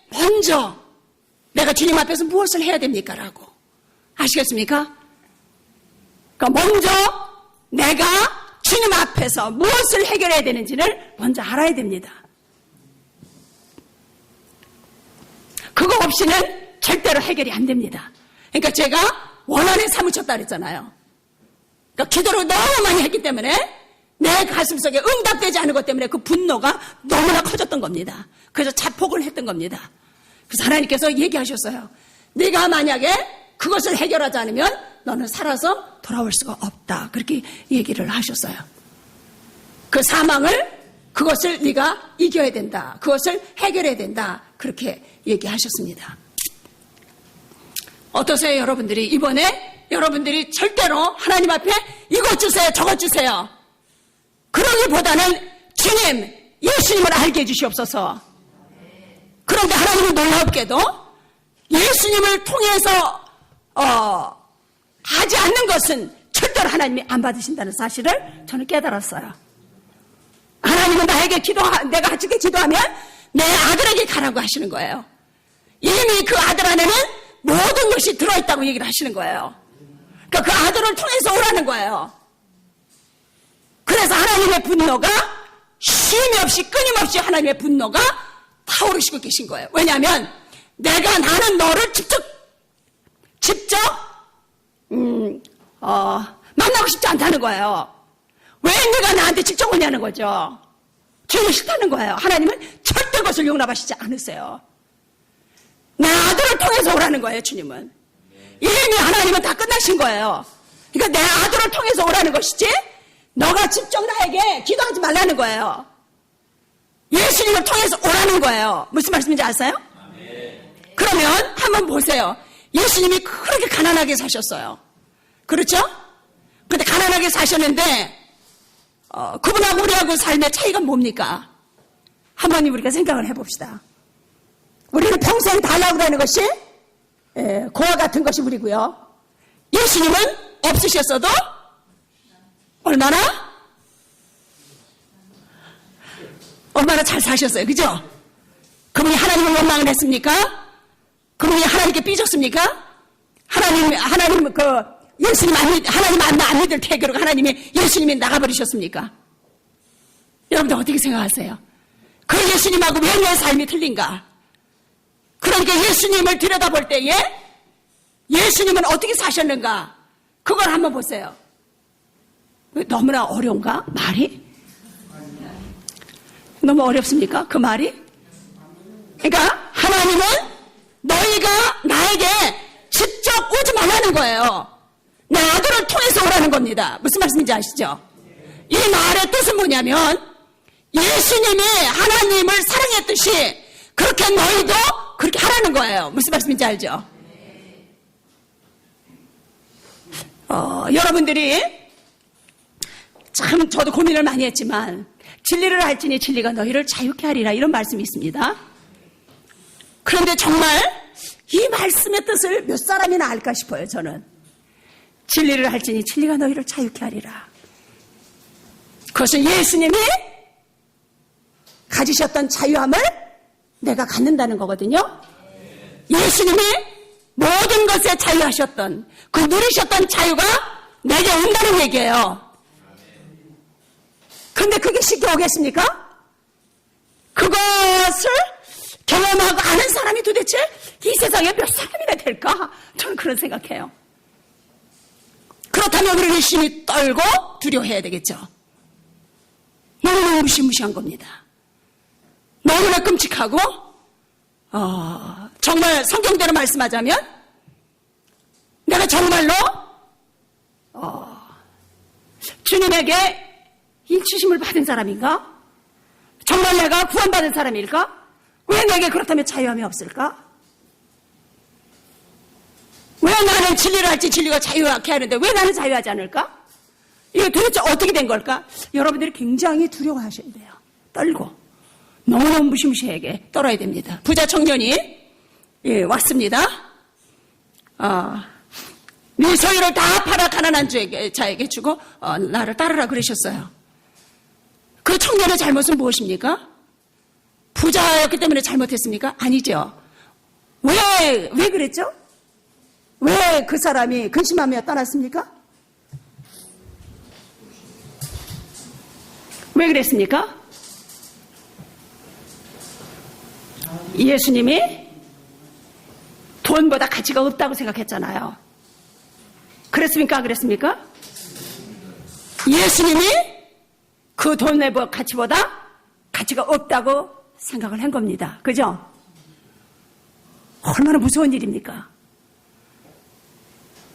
먼저 내가 주님 앞에서 무엇을 해야 됩니까? 라고. 아시겠습니까? 그러니까 먼저 내가 주님 앞에서 무엇을 해결해야 되는지를 먼저 알아야 됩니다. 그거 없이는 절대로 해결이 안 됩니다. 그러니까 제가 원한에 사무쳤다 그랬잖아요. 그러니까 기도를 너무 많이 했기 때문에 내 가슴속에 응답되지 않은 것 때문에 그 분노가 너무나 커졌던 겁니다. 그래서 자폭을 했던 겁니다. 그래서 하나님께서 얘기하셨어요. 네가 만약에 그것을 해결하지 않으면 너는 살아서 돌아올 수가 없다. 그렇게 얘기를 하셨어요. 그 사망을, 그것을 네가 이겨야 된다. 그것을 해결해야 된다. 그렇게 얘기하셨습니다. 어떠세요, 여러분들이? 이번에 여러분들이 절대로 하나님 앞에 이것 주세요, 저것 주세요. 그러기보다는 주님, 예수님을 알게 해주시옵소서. 그런데 하나님은 놀랍게도 예수님을 통해서 하지 않는 것은 절대로 하나님이 안 받으신다는 사실을 저는 깨달았어요. 하나님은 나에게 내가 같이 기도하면 내 아들에게 가라고 하시는 거예요. 이미 그 아들 안에는 모든 것이 들어있다고 얘기를 하시는 거예요. 그러니까 그 아들을 통해서 오라는 거예요. 그래서 하나님의 분노가 쉼이 없이 끊임없이 하나님의 분노가 타오르시고 계신 거예요. 왜냐하면 나는 너를 직접 만나고 싶지 않다는 거예요. 왜 네가 나한테 직접 오냐는 거죠. 주님은 싫다는 거예요. 하나님은 절대 그것을 용납하시지 않으세요. 내 아들을 통해서 오라는 거예요, 주님은. 이미 하나님은 다 끝나신 거예요. 그러니까 내 아들을 통해서 오라는 것이지, 너가 직접 나에게 기도하지 말라는 거예요. 예수님을 통해서 오라는 거예요. 무슨 말씀인지 아세요? 그러면 한번 보세요. 예수님이 그렇게 가난하게 사셨어요. 그렇죠? 근데 가난하게 사셨는데 그분하고 우리하고 삶의 차이가 뭡니까? 한번 우리가 생각을 해봅시다. 우리는 평생 달라고 하는 것이 고와 같은 것이 우리고요. 예수님은 없으셨어도 얼마나 잘 사셨어요. 그죠? 그분이 하나님을 원망을 했습니까? 그분이 하나님께 삐졌습니까? 하나님 예수님 하나님 안 믿을 태교로 하나님이 예수님이 나가버리셨습니까? 여러분들 어떻게 생각하세요? 그 예수님하고 왜 내 삶이 틀린가? 그러니까 예수님을 들여다볼 때에 예수님은 어떻게 사셨는가? 그걸 한번 보세요. 너무나 어려운가? 말이? 너무 어렵습니까? 그 말이? 그러니까 하나님은 너희가 나에게 직접 오지 말라는 거예요. 내 아들을 통해서 오라는 겁니다. 무슨 말씀인지 아시죠? 이 말의 뜻은 뭐냐면 예수님이 하나님을 사랑했듯이 그렇게 너희도 그렇게 하라는 거예요. 무슨 말씀인지 알죠? 여러분들이 참 저도 고민을 많이 했지만 진리를 알지니 진리가 너희를 자유케 하리라 이런 말씀이 있습니다. 그런데 정말 이 말씀의 뜻을 몇 사람이나 알까 싶어요. 저는 진리를 알지니 진리가 너희를 자유케 하리라. 그것은 예수님이 가지셨던 자유함을 내가 갖는다는 거거든요. 예수님이 모든 것에 자유하셨던 그 누리셨던 자유가 내게 온다는 얘기예요. 근데 그게 쉽게 오겠습니까? 그것을 경험하고 아는 사람이 도대체 이 세상에 몇 사람이나 될까? 저는 그런 생각해요. 그렇다면 우리는 심히 떨고 두려워해야 되겠죠. 너무너무 무시무시한 겁니다. 너무나 끔찍하고 정말 성경대로 말씀하자면 내가 정말로 주님에게 인치심을 받은 사람인가? 정말 내가 구원받은 사람일까? 왜 내게 그렇다면 자유함이 없을까? 왜 나는 진리를 할지 진리가 자유하게 하는데 왜 나는 자유하지 않을까? 이거 도대체 어떻게 된 걸까? 여러분들이 굉장히 두려워하셔야 돼요. 떨고 너무너무 무시무시하게 떨어야 됩니다. 부자 청년이 왔습니다. 네 소유를 다 팔아 가난한 자에게 주고 나를 따르라 그러셨어요. 그 청년의 잘못은 무엇입니까? 부자였기 때문에 잘못했습니까? 아니죠. 왜 그랬죠? 왜 그 사람이 근심하며 떠났습니까? 왜 그랬습니까? 예수님이 돈보다 가치가 없다고 생각했잖아요. 그랬습니까? 그랬습니까? 예수님이 그 돈의 가치보다 가치가 없다고 생각을 한 겁니다. 그죠? 얼마나 무서운 일입니까?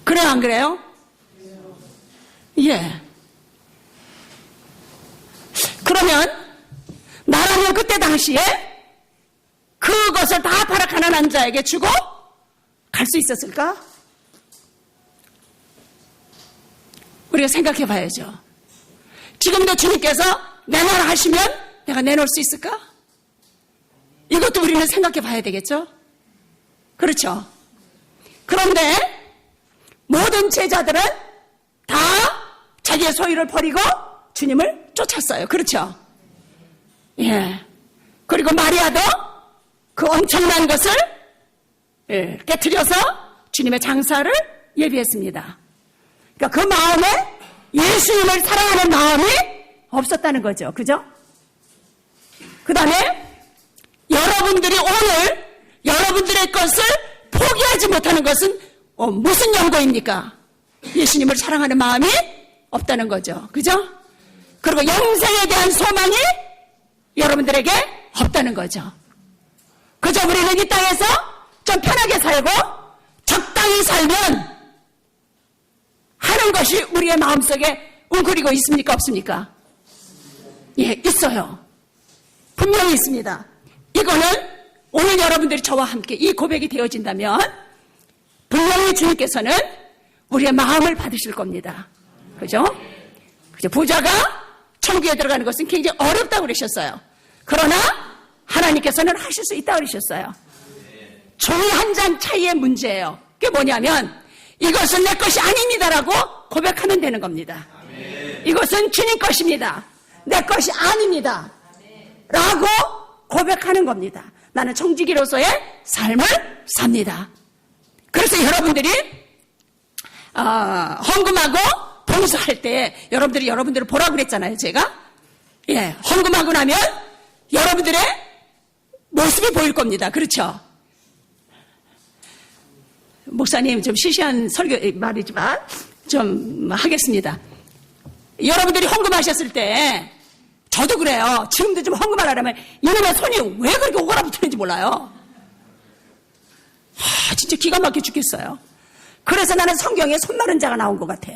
그래요, 안 그래요? 예. 그러면 나라면 그때 당시에 그것을 다 팔아 가난한 자에게 주고 갈 수 있었을까? 우리가 생각해 봐야죠. 지금도 주님께서 내놔라 하시면 내가 내놓을 수 있을까? 이것도 우리는 생각해 봐야 되겠죠? 그렇죠? 그런데 모든 제자들은 다 자기의 소유를 버리고 주님을 쫓았어요. 그렇죠? 예. 그리고 마리아도 그 엄청난 것을 깨트려서 주님의 장사를 예비했습니다. 그러니까 그 마음에 예수님을 사랑하는 마음이 없었다는 거죠. 그죠? 그 다음에 여러분들이 오늘 여러분들의 것을 포기하지 못하는 것은 무슨 연고입니까? 예수님을 사랑하는 마음이 없다는 거죠. 그죠? 그리고 영생에 대한 소망이 여러분들에게 없다는 거죠. 그저 우리는 이 땅에서 좀 편하게 살고 적당히 살면 하는 것이 우리의 마음속에 웅크리고 있습니까? 없습니까? 예, 있어요. 분명히 있습니다. 이거는 오늘 여러분들이 저와 함께 이 고백이 되어진다면 분명히 주님께서는 우리의 마음을 받으실 겁니다. 그죠? 부자가 천국에 들어가는 것은 굉장히 어렵다고 그러셨어요. 그러나 하나님께서는 하실 수 있다고 그러셨어요. 종이 한 장 차이의 문제예요. 그게 뭐냐면 이것은 내 것이 아닙니다라고 고백하면 되는 겁니다. 이것은 주님 것입니다. 내 것이 아닙니다. 라고 고백하는 겁니다. 나는 청지기로서의 삶을 삽니다. 그래서 여러분들이 헌금하고 봉사할 때 여러분들을 보라고 그랬잖아요. 제가 예, 헌금하고 나면 여러분들의 모습이 보일 겁니다. 그렇죠? 목사님 좀 시시한 설교 말이지만 좀 하겠습니다. 여러분들이 헌금하셨을 때 저도 그래요. 지금도 좀 헌금하려면 이놈의 손이 왜 그렇게 오그라붙는지 몰라요. 진짜 기가 막혀 죽겠어요. 그래서 나는 성경에 손 마른 자가 나온 것 같아.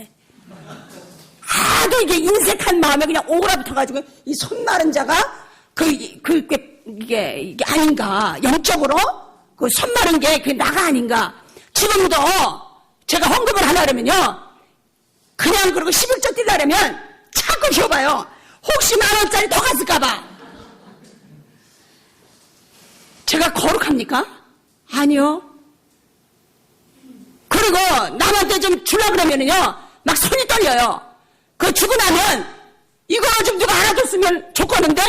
하도 이게 인색한 마음에 그냥 오그라붙어가지고 이 손 마른 자가 이게 아닌가. 영적으로 그 손 마른 게 그게 나가 아닌가. 지금도 제가 헌금을 하려면요. 그냥 그러고 11조 뛸려면 자꾸 쉬어봐요. 혹시 10,000원짜리 더 갔을까봐. 제가 거룩합니까? 아니요. 그리고 남한테 좀 주려고 그러면은요. 막 손이 떨려요. 그거 주고 나면 이거를 좀 누가 알아줬으면 좋겠는데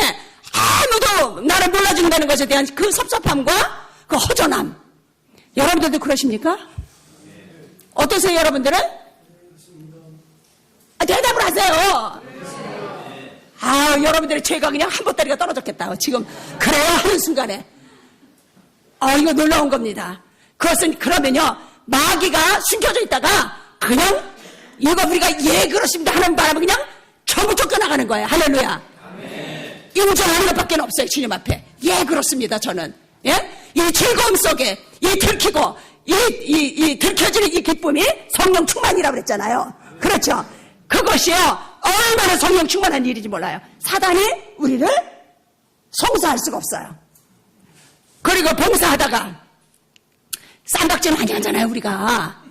아무도 나를 몰라준다는 것에 대한 그 섭섭함과 그 허전함. 여러분들도 그러십니까? 어떠세요, 여러분들은? 대답을 하세요. 여러분들의 죄가 그냥 한 보따리가 떨어졌겠다. 지금 그래요 하는 순간에. 이거 놀라운 겁니다. 그것은 그러면요. 마귀가 숨겨져 있다가 그냥 이거 우리가 예 그렇습니다 하는 바람에 그냥 전부 쫓겨나가는 거예요. 할렐루야. 인정하는 것밖에 없어요. 주님 앞에. 예 그렇습니다. 저는. 예? 이 즐거움 속에 이 들키고 이 들켜지는 이 기쁨이 성령 충만이라고 그랬잖아요. 그렇죠. 그것이요. 얼마나 성령 충만한 일인지 몰라요. 사단이 우리를 송사할 수가 없어요. 그리고 봉사하다가 쌈박질 많이 하잖아요. 우리가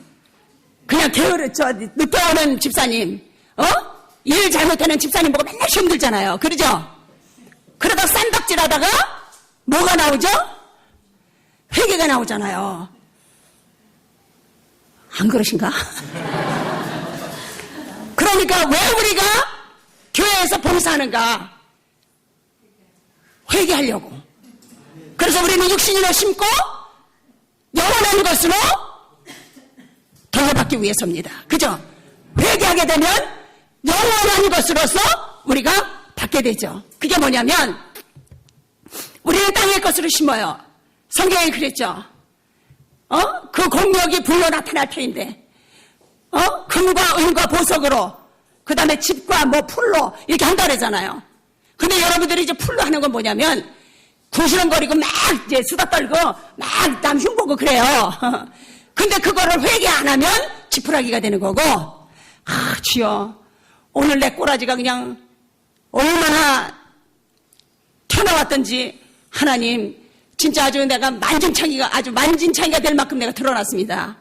그냥 늦게 오는 집사님 일 잘못하는 집사님 보고 맨날 시험 들잖아요. 그러죠? 그러다 쌈박질 하다가 뭐가 나오죠? 회개가 나오잖아요. 안 그러신가? 그러니까 왜 우리가 교회에서 봉사하는가? 회개하려고. 그래서 우리는 육신으로 심고 영원한 것으로 돌려받기 위해서입니다. 그죠? 회개하게 되면 영원한 것으로서 우리가 받게 되죠. 그게 뭐냐면 우리는 땅의 것으로 심어요. 성경에 그랬죠. 그 공력이 불로 나타날 터인데 금과 은과 보석으로 그 다음에 집과 풀로 이렇게 한다 그러잖아요. 근데 여러분들이 이제 풀로 하는 건 뭐냐면 궁시렁거리고 막 이제 수다 떨고 막 남 흉보고 그래요. 근데 그거를 회개 안 하면 지푸라기가 되는 거고 주여 오늘 내 꼬라지가 그냥 얼마나 튀어나왔던지 하나님 진짜 아주 내가 만진창이가 될 만큼 내가 드러났습니다.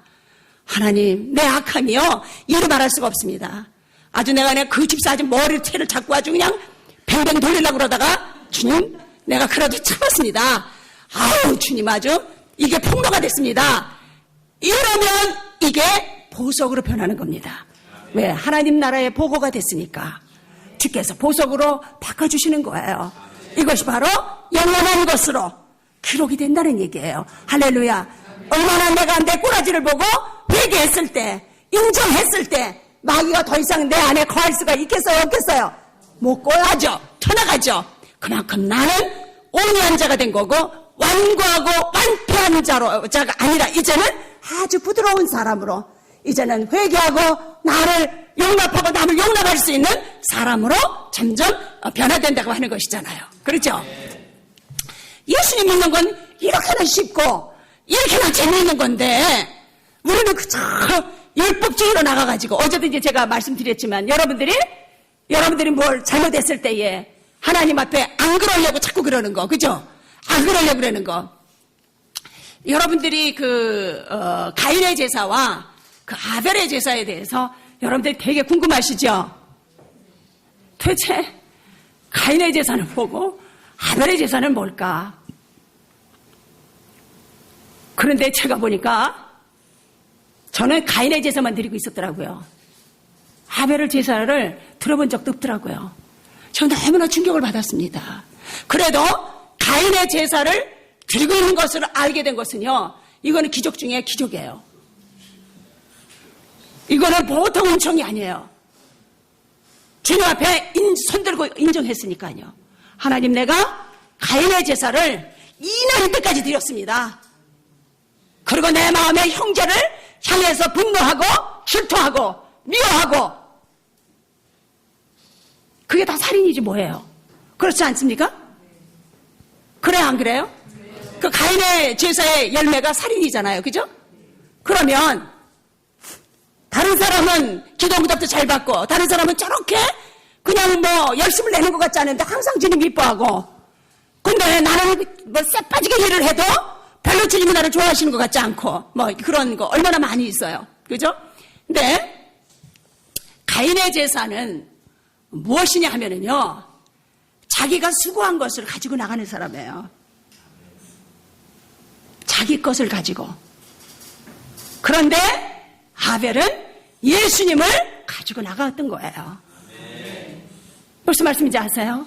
하나님 내 악함이요 이루 말할 수가 없습니다. 아주 내가 그 집사 아주 머리채를 잡고 아주 그냥 뱅뱅 돌리려고 그러다가 주님 내가 그래도 참았습니다. 주님 아주 이게 폭로가 됐습니다. 이러면 이게 보석으로 변하는 겁니다. 왜? 하나님 나라의 보고가 됐으니까 주께서 보석으로 바꿔주시는 거예요. 이것이 바로 영원한 것으로 기록이 된다는 얘기예요. 할렐루야. 얼마나 내가 내 꼬라지를 보고 회개했을 때 인정했을 때 마귀가 더 이상 내 안에 거할 수가 있겠어요? 없겠어요? 못 거하죠. 터나가죠. 그만큼 나는 온유한 자가 된 거고 완고하고 완패한 자가 아니라 이제는 아주 부드러운 사람으로 이제는 회개하고 나를 용납하고 남을 용납할 수 있는 사람으로 점점 변화된다고 하는 것이잖아요. 그렇죠? 예수님 믿는 건 이렇게나 쉽고 이렇게나 재미있는 건데 우리는 그저 율법주의로 나가가지고 어제도 이제 제가 말씀드렸지만 여러분들이 뭘 잘못했을 때에 하나님 앞에 안 그러려고 자꾸 그러는 거, 그죠? 안 그러려고 그러는 거. 여러분들이 가인의 제사와 아벨의 제사에 대해서 여러분들이 되게 궁금하시죠? 도대체 가인의 제사는 뭐고 아벨의 제사는 뭘까? 그런데 제가 보니까 저는 가인의 제사만 드리고 있었더라고요. 아벨의 제사를 들어본 적도 없더라고요. 저는 너무나 충격을 받았습니다. 그래도 가인의 제사를 드리고 있는 것을 알게 된 것은요, 이거는 기적 중에 기적이에요. 이거는 보통 은총이 아니에요. 주님 앞에 손들고 인정했으니까요. 하나님, 내가 가인의 제사를 이날 때까지 드렸습니다. 그리고 내 마음의 형제를 향해서 분노하고 질투하고 미워하고, 그게 다 살인이지 뭐예요. 그렇지 않습니까? 그래요, 안 그래요? 그 가인의 제사의 열매가 살인이잖아요. 그죠? 그러면 다른 사람은 기도응답도 잘 받고 다른 사람은 저렇게 그냥 뭐 열심을 내는 것 같지 않은데 항상 주님 이뻐하고, 근데 나는 뭐 쎄빠지게 일을 해도 별로 주님이 나를 좋아하시는 것 같지 않고, 뭐 그런 거 얼마나 많이 있어요. 그죠? 근데 가인의 제사는 무엇이냐 하면은요, 자기가 수고한 것을 가지고 나가는 사람이에요. 자기 것을 가지고. 그런데 아벨은 예수님을 가지고 나갔던 거예요. 무슨 말씀인지 아세요?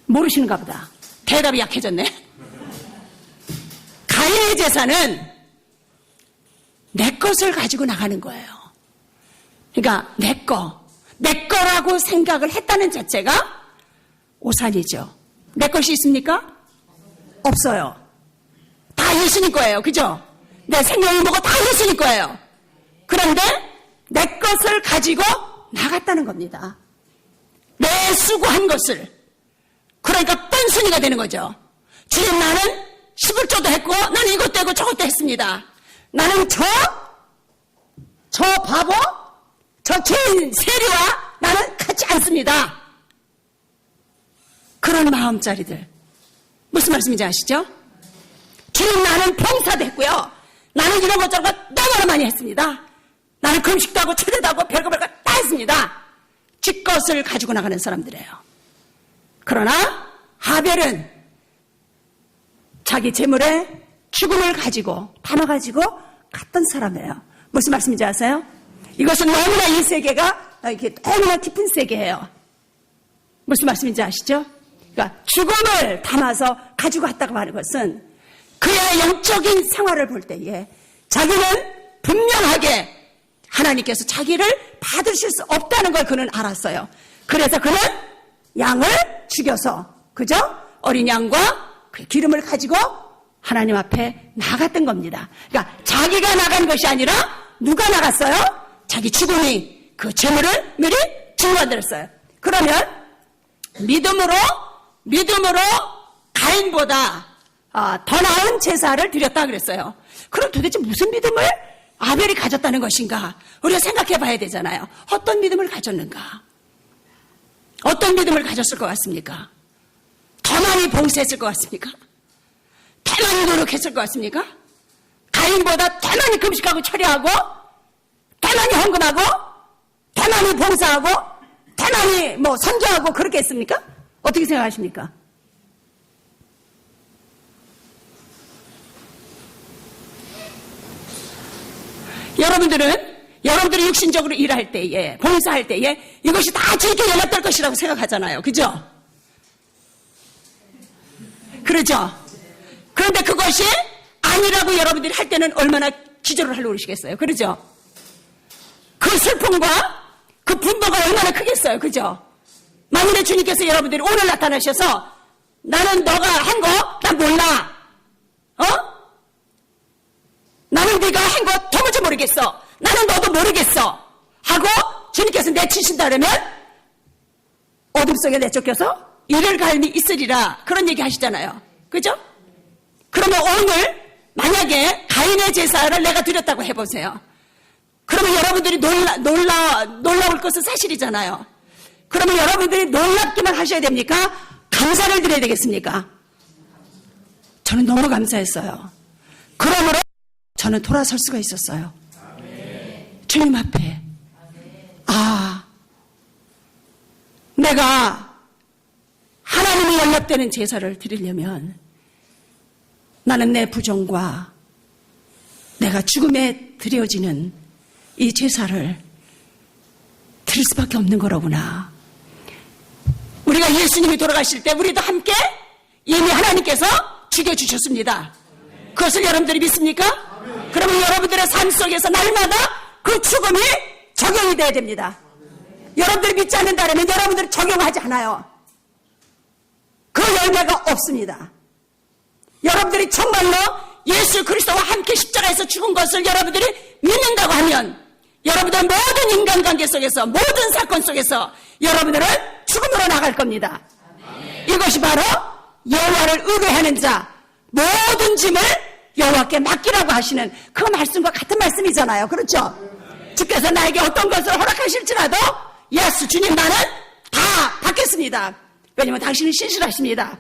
모르시는가 보다. 대답이 약해졌네. 가인의 제사는 내 것을 가지고 나가는 거예요. 그러니까 내 거라고 생각을 했다는 자체가 오산이죠. 내 것이 있습니까? 없어요. 다 예수님 거예요. 그죠? 내 생명이 뭐고 다 예수님 거예요. 그런데 내 것을 가지고 나갔다는 겁니다. 내 수고한 것을. 그러니까 뻔순이가 되는 거죠. 주님, 나는 11조도 했고 나는 이것도 했고 저것도 했습니다. 나는 저 바보, 저 죄인 세리와 나는 같지 않습니다. 그런 마음짜리들. 무슨 말씀인지 아시죠? 주님, 나는 봉사도 했고요. 나는 이런 것 저런 것 너무나 많이 했습니다. 나는 금식도 하고 철회도 하고 별거 다 했습니다. 지 것을 가지고 나가는 사람들이에요. 그러나 아벨은 자기 재물에 죽음을 가지고 담아가지고 갔던 사람이에요. 무슨 말씀인지 아세요? 이것은 너무나 이 세계가 이렇게 너무나 깊은 세계예요. 무슨 말씀인지 아시죠? 그러니까 죽음을 담아서 가지고 갔다고 하는 것은 그의 영적인 생활을 볼 때에 자기는 분명하게 하나님께서 자기를 받으실 수 없다는 걸 그는 알았어요. 그래서 그는 양을 죽여서, 그죠? 어린 양과 그 기름을 가지고 하나님 앞에 나갔던 겁니다. 그러니까 자기가 나간 것이 아니라 누가 나갔어요? 자기 죽음이 그 재물을 미리 증거들었어요. 그러면 믿음으로 가인보다 더 나은 제사를 드렸다 그랬어요. 그럼 도대체 무슨 믿음을 아벨이 가졌다는 것인가? 우리가 생각해 봐야 되잖아요. 어떤 믿음을 가졌는가? 어떤 믿음을 가졌을 것 같습니까? 더 많이 봉사했을 것 같습니까? 더 많이 노력했을 것 같습니까? 가인보다 더 많이 금식하고 철회하고 더 많이 헌금하고 더 많이 봉사하고 더 많이 뭐 선교하고 그렇게 했습니까? 어떻게 생각하십니까? 여러분들이 육신적으로 일할 때에, 봉사할 때에 이것이 다 주님께 연락될 것이라고 생각하잖아요. 그죠? 그렇죠? 그런데 그것이 아니라고 여러분들이 할 때는 얼마나 기절을 하려고 그러시겠어요. 그렇죠? 그 슬픔과 그 분노가 얼마나 크겠어요. 그죠? 만일에 주님께서 여러분들이 오늘 나타나셔서 나는 너가 한 거 난 몰라. 나는 네가 한 거 도무지 모르겠어. 나는 너도 모르겠어. 하고 주님께서 내치신다 그러면 어둠 속에 내쫓겨서 이를 갈미 있으리라 그런 얘기 하시잖아요. 그죠? 그러면 오늘 만약에 가인의 제사를 내가 드렸다고 해보세요. 그러면 여러분들이 놀라울 것은 사실이잖아요. 그러면 여러분들이 놀랍기만 하셔야 됩니까? 감사를 드려야 되겠습니까? 저는 너무 감사했어요. 그러므로 저는 돌아설 수가 있었어요. 주님 앞에. 내가 하나님이 연락되는 제사를 드리려면 나는 내 부정과 내가 죽음에 드려지는 이 제사를 드릴 수밖에 없는 거로구나. 우리가 예수님이 돌아가실 때 우리도 함께 이미 하나님께서 죽여주셨습니다. 그것을 여러분들이 믿습니까? 그러면 여러분들의 삶 속에서 날마다 그 죽음이 적용이 돼야 됩니다. 여러분들이 믿지 않는다면 여러분들이 적용하지 않아요. 그 열매가 없습니다. 여러분들이 정말로 예수 그리스도와 함께 십자가에서 죽은 것을 여러분들이 믿는다고 하면 여러분들은 모든 인간관계 속에서 모든 사건 속에서 여러분들은 죽음으로 나갈 겁니다. 이것이 바로 여호와를 의뢰하는 자 모든 짐을 여호와께 맡기라고 하시는 그 말씀과 같은 말씀이잖아요. 그렇죠? 주께서 나에게 어떤 것을 허락하실지라도 예수 주님 나는 다 받겠습니다. 왜냐하면 당신은 신실하십니다.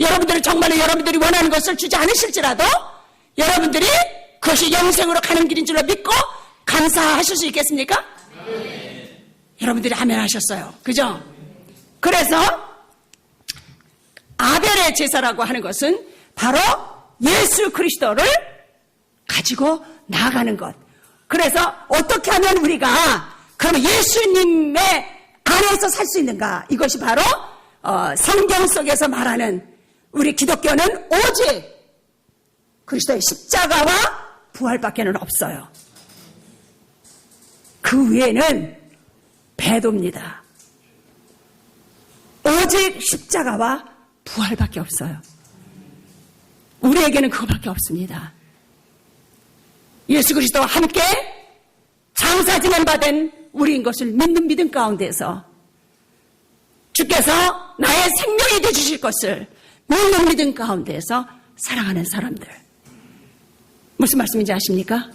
여러분들은 정말로 여러분들이 원하는 것을 주지 않으실지라도 여러분들이 그것이 영생으로 가는 길인 줄로 믿고 감사하실 수 있겠습니까? 여러분들이 아멘 하셨어요. 그죠? 그래서 아벨의 제사라고 하는 것은 바로 예수 그리스도를 가지고 나아가는 것. 그래서 어떻게 하면 우리가 그러면 예수님의 안에서 살 수 있는가? 이것이 바로 성경 속에서 말하는 우리 기독교는 오직 그리스도의 십자가와 부활밖에는 없어요. 그 위에는 배도입니다. 오직 십자가와 부활밖에 없어요. 우리에게는 그거밖에 없습니다. 예수 그리스도와 함께 장사 지낸 바 된 우리인 것을 믿는 믿음 가운데서 주께서 나의 생명이 되주실 것을 믿는 믿음 가운데서 사랑하는 사람들. 무슨 말씀인지 아십니까?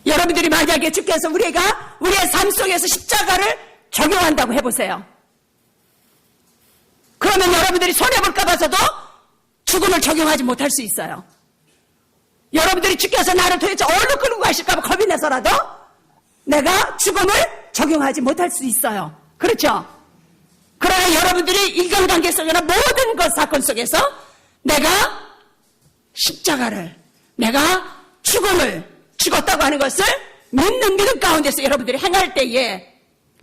여러분들이 만약에 주께서 우리의 삶 속에서 십자가를 적용한다고 해보세요. 그러면 여러분들이 손해볼까 봐서도 죽음을 적용하지 못할 수 있어요. 여러분들이 주께서 나를 도대체 어디로 끌고 가실까 봐 겁이 나서라도 내가 죽음을 적용하지 못할 수 있어요. 그렇죠? 그러나 여러분들이 인간관계 속이나 모든 것 사건 속에서 내가 십자가를 내가 죽음을 죽었다고 하는 것을 믿는 믿음 가운데서 여러분들이 행할 때에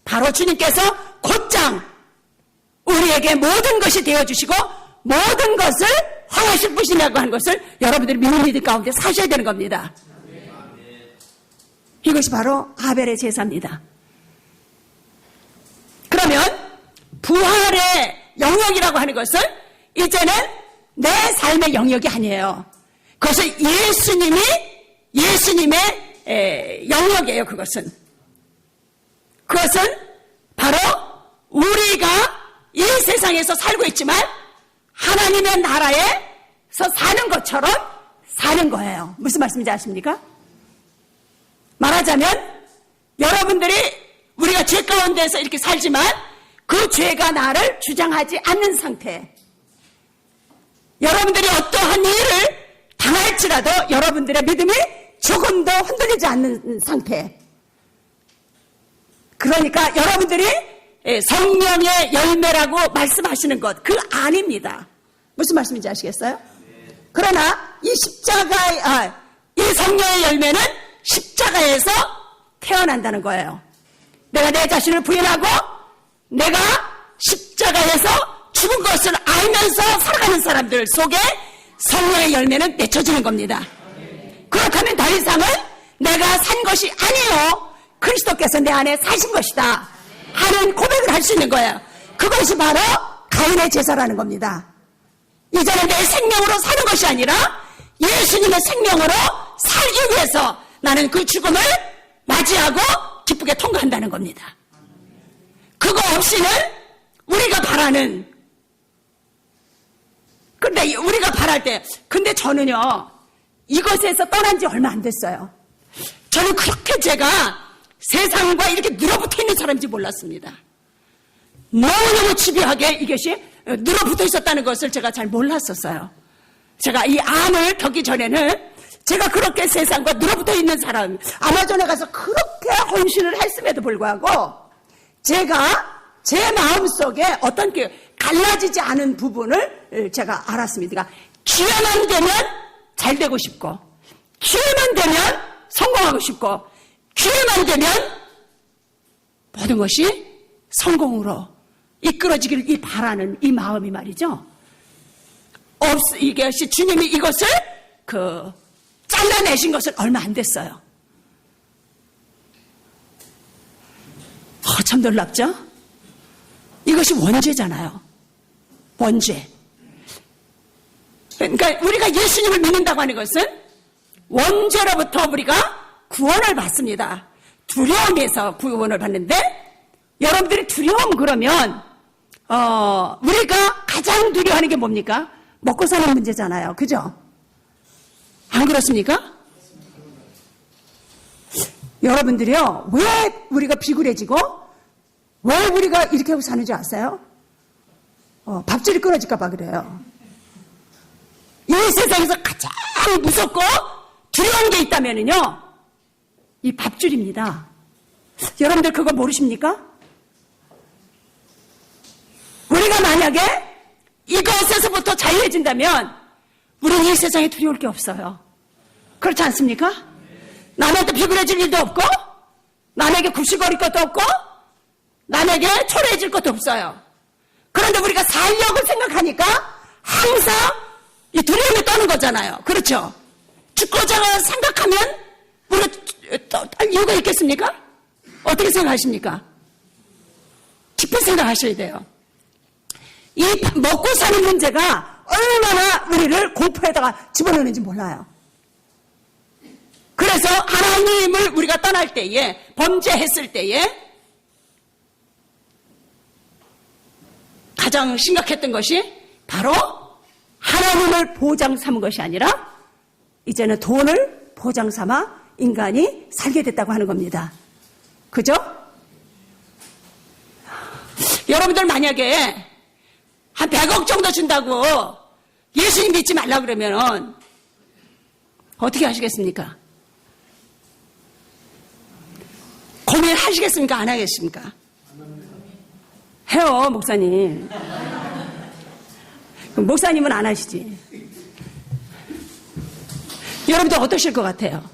바로 주님께서 곧장 우리에게 모든 것이 되어주시고 모든 것을 허하실 분이라고 하는 것을 여러분들이 믿는 믿음 가운데 사셔야 되는 겁니다. 이것이 바로 아벨의 제사입니다. 그러면 부활의 영역이라고 하는 것은 이제는 내 삶의 영역이 아니에요. 그것은 예수님의 영역이에요. 그것은 바로 우리가 이 세상에서 살고 있지만 하나님의 나라에서 사는 것처럼 사는 거예요. 무슨 말씀인지 아십니까? 말하자면 여러분들이 우리가 죄 가운데서 이렇게 살지만 그 죄가 나를 주장하지 않는 상태. 여러분들이 어떠한 일을 당할지라도 여러분들의 믿음이 조금도 흔들리지 않는 상태. 그러니까 여러분들이 성령의 열매라고 말씀하시는 것, 그 아닙니다. 무슨 말씀인지 아시겠어요? 그러나 이 이 성령의 열매는 십자가에서 태어난다는 거예요. 내가 내 자신을 부인하고 내가 십자가에서 죽은 것을 알면서 살아가는 사람들 속에 성령의 열매는 맺혀지는 겁니다. 그렇다면 더 이상은 내가 산 것이 아니요 그리스도께서 내 안에 사신 것이다 하는 고백을 할 수 있는 거예요. 그것이 바로 가인의 제사라는 겁니다. 이제는 내 생명으로 사는 것이 아니라 예수님의 생명으로 살기 위해서 나는 그 죽음을 맞이하고 기쁘게 통과한다는 겁니다. 그거 없이는 우리가 바라는, 근데 우리가 바랄 때, 근데 저는요, 이것에서 떠난 지 얼마 안 됐어요. 저는 그렇게 제가 세상과 이렇게 늘어붙어 있는 사람인지 몰랐습니다. 너무너무 집요하게 이것이 늘어붙어 있었다는 것을 제가 잘 몰랐었어요. 제가 이 암을 겪기 전에는 제가 그렇게 세상과 늘어붙어 있는 사람, 아마존에 가서 그렇게 헌신을 했음에도 불구하고 제가 제 마음속에 어떤 그 갈라지지 않은 부분을 제가 알았습니다. 그러니까 기회만 되면 잘 되고 싶고, 기회만 되면 성공하고 싶고, 기회만 되면 모든 것이 성공으로 이끌어지기를 이 바라는 이 마음이 말이죠. 이것이 주님이 이것을 잘라내신 것은 얼마 안 됐어요. 참 놀랍죠? 이것이 원죄잖아요. 원죄. 그러니까 우리가 예수님을 믿는다고 하는 것은 원죄로부터 우리가 구원을 받습니다. 두려움에서 구원을 받는데, 여러분들이 두려움 그러면 우리가 가장 두려워하는 게 뭡니까? 먹고 사는 문제잖아요. 그죠? 안 그렇습니까? 여러분들이요, 왜 우리가 비굴해지고 왜 우리가 이렇게 하고 사는지 아세요? 밥줄이 끊어질까 봐 그래요. 이 세상에서 가장 무섭고 두려운 게 있다면요, 이 밥줄입니다. 여러분들 그거 모르십니까? 우리가 만약에 이것에서부터 자유해진다면 우리는 이 세상에 두려울 게 없어요. 그렇지 않습니까? 남한테 비굴해질 일도 없고, 남에게 굽실거릴 것도 없고, 남에게 초라해질 것도 없어요. 그런데 우리가 살려고 생각하니까 항상 이 두려움에 떠는 거잖아요. 그렇죠? 죽고자 생각하면 우리가 떨 이유가 있겠습니까? 어떻게 생각하십니까? 깊이 생각하셔야 돼요. 이 먹고 사는 문제가 얼마나 우리를 공포에다가 집어넣는지 몰라요. 그래서 하나님을 우리가 떠날 때에, 범죄했을 때에 가장 심각했던 것이 바로 하나님을 보장 삼은 것이 아니라 이제는 돈을 보장 삼아 인간이 살게 됐다고 하는 겁니다. 그죠? 여러분들 만약에 한 100억 정도 준다고 예수님 믿지 말라 그러면 어떻게 하시겠습니까? 고민하시겠습니까? 안 하겠습니까? 해요, 목사님. 그럼 목사님은 안 하시지. 여러분들 어떠실 것 같아요?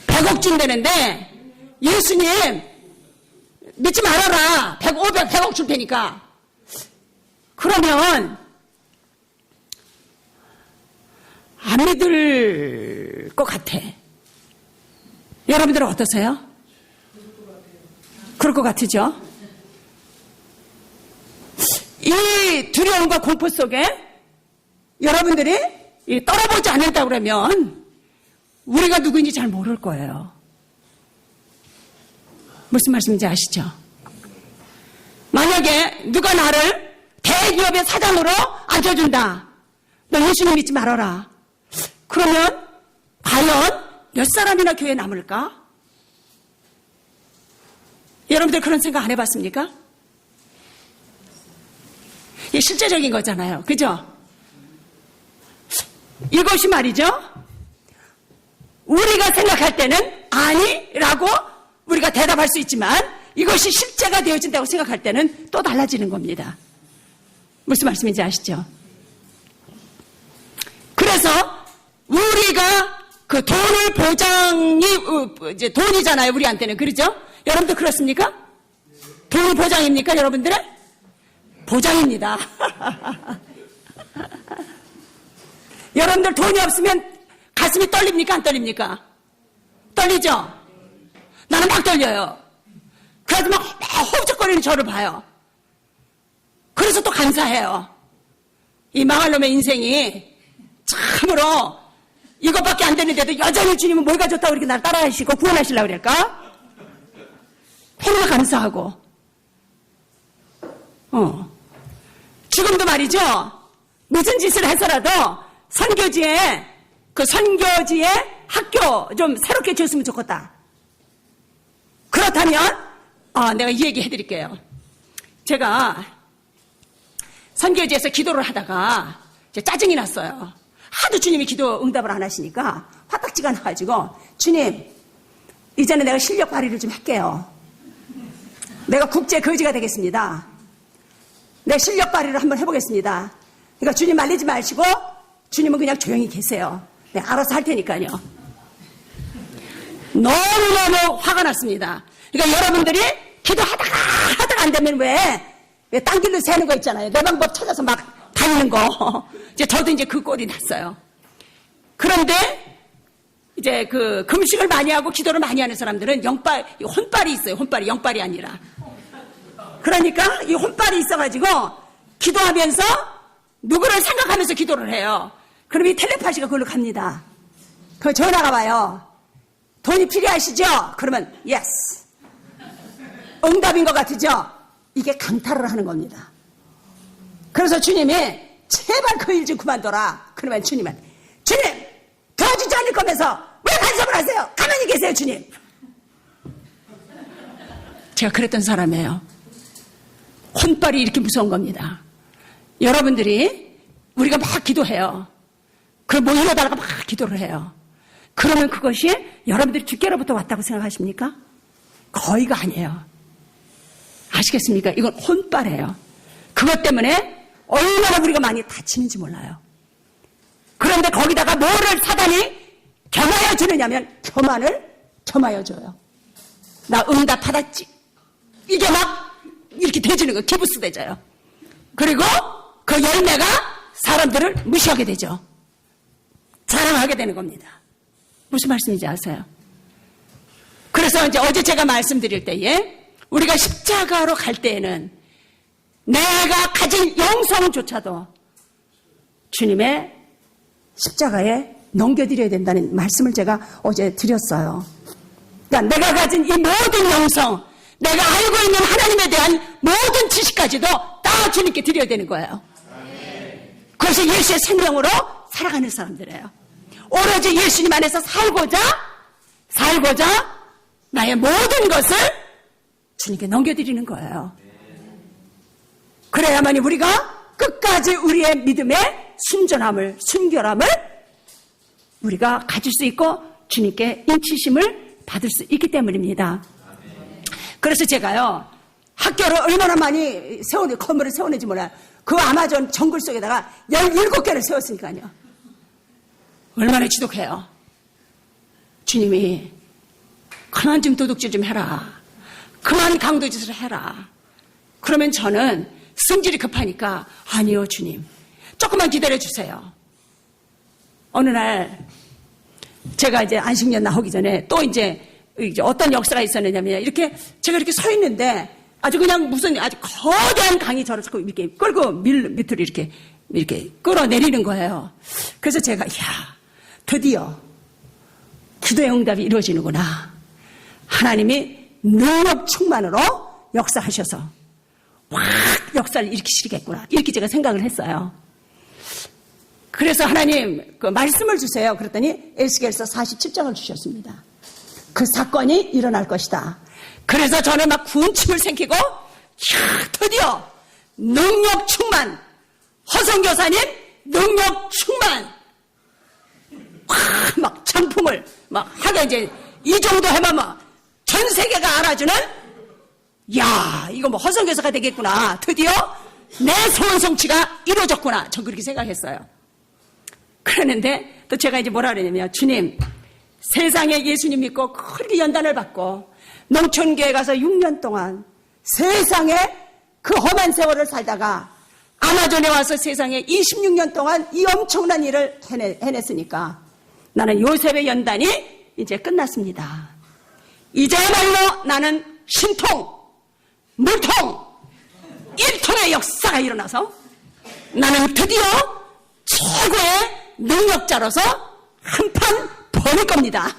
100억 준다는데 예수님 믿지 말아라. 100억 줄 테니까. 그러면 안 믿을 것 같아. 여러분들은 어떠세요? 그럴 것 같으죠? 이 두려움과 공포 속에 여러분들이 떨어보지 않는다 그러면 우리가 누구인지 잘 모를 거예요. 무슨 말씀인지 아시죠? 만약에 누가 나를 대기업의 사장으로 앉혀준다. 너 예수님 믿지 말아라. 그러면 과연 몇 사람이나 교회에 남을까? 여러분들 그런 생각 안 해봤습니까? 이게 실제적인 거잖아요. 그죠? 이것이 말이죠. 우리가 생각할 때는 아니라고 우리가 대답할 수 있지만 이것이 실제가 되어진다고 생각할 때는 또 달라지는 겁니다. 무슨 말씀인지 아시죠? 그래서 우리가 그 돈을 보장이 이제 돈이잖아요. 우리한테는. 그렇죠? 여러분들 그렇습니까? 돈이 보장입니까? 여러분들은? 보장입니다. 여러분들 돈이 없으면 가슴이 떨립니까? 안 떨립니까? 떨리죠? 나는 막 떨려요. 그래서 막 허우적거리는 저를 봐요. 그래서 또 감사해요. 이 망할 놈의 인생이 참으로 이것밖에 안 되는데도 여전히 주님은 뭐가 좋다고 이렇게 날 따라하시고 구원하시려고 그럴까? 너무나 감사하고. 지금도 말이죠. 무슨 짓을 해서라도 선교지에 학교 좀 새롭게 지었으면 좋겠다. 그렇다면 내가 이 얘기 해드릴게요. 제가 선교지에서 기도를 하다가 짜증이 났어요. 하도 주님이 기도 응답을 안 하시니까 화딱지가 나가지고 주님 이제는 내가 실력 발휘를 좀 할게요. 내가 국제 거지가 되겠습니다. 내 실력 발휘를 한번 해보겠습니다. 그러니까 주님 말리지 마시고 주님은 그냥 조용히 계세요. 내가 알아서 할 테니까요. 너무너무 화가 났습니다. 그러니까 여러분들이 기도하다가 안 되면 왜 딴 길로 새는 거 있잖아요. 내 방법 찾아서 막 다니는 거. 저도 이제 그 꼴이 났어요. 그런데 이제 그 금식을 많이 하고 기도를 많이 하는 사람들은 혼빨이 있어요. 혼빨이 영빨이 아니라. 그러니까 이 혼빨이 있어가지고 기도하면서 누구를 생각하면서 기도를 해요. 그럼 이 텔레파시가 그걸로 갑니다. 그 전화가 와요. 돈이 필요하시죠? 그러면 yes. 응답인 것 같으죠? 이게 강탈을 하는 겁니다. 그래서 주님이 제발 그 일 좀 그만둬라. 그러면 주님은 주님 도와주지 않을 거면서 왜 간섭을 하세요? 가만히 계세요 주님. 제가 그랬던 사람이에요. 혼빨이 이렇게 무서운 겁니다. 여러분들이 우리가 막 기도해요. 그럼 뭐 이러다가 막 기도를 해요. 그러면 그것이 여러분들이 주께로부터 왔다고 생각하십니까? 거의가 아니에요. 아시겠습니까? 이건 혼빨이에요. 그것 때문에 얼마나 우리가 많이 다치는지 몰라요. 그런데 거기다가 뭐를 사단이 겸하여 주느냐면 겸하여 줘요. 나 응답 받았지. 이게 막 이렇게 되지는 거 기부스 되져요. 그리고 그 열매가 사람들을 무시하게 되죠. 자랑하게 되는 겁니다. 무슨 말씀인지 아세요? 그래서 이제 어제 제가 말씀드릴 때에 우리가 십자가로 갈 때에는 내가 가진 영성조차도 주님의 십자가에 넘겨드려야 된다는 말씀을 제가 어제 드렸어요. 그러니까 내가 가진 이 모든 영성, 내가 알고 있는 하나님에 대한 모든 지식까지도 다 주님께 드려야 되는 거예요. 그래서 예수의 생명으로 살아가는 사람들이에요. 오로지 예수님 안에서 살고자 나의 모든 것을 주님께 넘겨드리는 거예요. 그래야만이 우리가 끝까지 우리의 믿음의 순결함을 우리가 가질 수 있고 주님께 인치심을 받을 수 있기 때문입니다. 그래서 제가요, 학교를 얼마나 많이 건물을 세웠는지 몰라요. 그 아마존 정글 속에다가 17개를 세웠으니까요. 얼마나 지독해요. 주님이 그만 좀 도둑질 좀 해라. 그만 강도짓을 해라. 그러면 저는 성질이 급하니까 아니요 주님 조금만 기다려주세요. 어느 날 제가 이제 안식년 나오기 전에 또 이제 어떤 역사가 있었느냐면 제가 이렇게 서 있는데 아주 그냥 아주 거대한 강이 저를 이렇게 끌고 밑으로 이렇게 끌어내리는 거예요. 그래서 제가 드디어 기도의 응답이 이루어지는구나. 하나님이 능력 충만으로 역사하셔서 확 역사를 일으키시겠구나. 이렇게 제가 생각을 했어요. 그래서 하나님 그 말씀을 주세요. 그랬더니 에스겔서 47장을 주셨습니다. 그 사건이 일어날 것이다. 그래서 저는 막 군침을 삼키고 드디어 능력 충만, 허성교사님 능력 충만, 막 장품을 막 하게 이제 이 정도 해면 전 세계가 알아주는 이거 뭐 허성교사가 되겠구나. 드디어 내 소원 성취가 이루어졌구나. 전 그렇게 생각했어요. 그러는데 또 제가 이제 뭐라 그러냐면 주님 세상에 예수님 믿고 그렇게 연단을 받고 농촌교회 가서 6년 동안 세상에 그 험한 세월을 살다가 아마존에 와서 세상에 26년 동안 이 엄청난 일을 해냈으니까 나는 요셉의 연단이 이제 끝났습니다. 이제야말로 나는 신통, 물통, 1통의 역사가 일어나서 나는 드디어 최고의 능력자로서 한판 버릴 겁니다.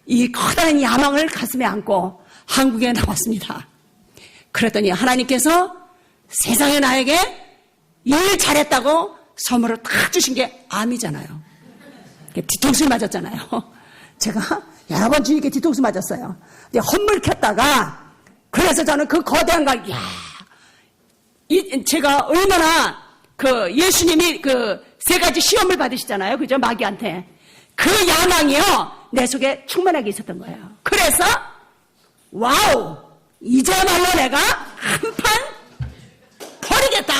이 커다란 야망을 가슴에 안고 한국에 나왔습니다. 그랬더니 하나님께서 세상에 나에게 일 잘했다고 선물을 딱 주신 게 암이잖아요. 뒤통수를 맞았잖아요. 제가 여러 번 주님께 뒤통수 맞았어요. 헛물켰다가 그래서 저는 그 거대한 걸 제가 얼마나 예수님이 3가지 시험을 받으시잖아요. 그죠? 마귀한테. 그 야망이요 내 속에 충만하게 있었던 거예요. 그래서 와우 이제말로 내가 한판 버리겠다.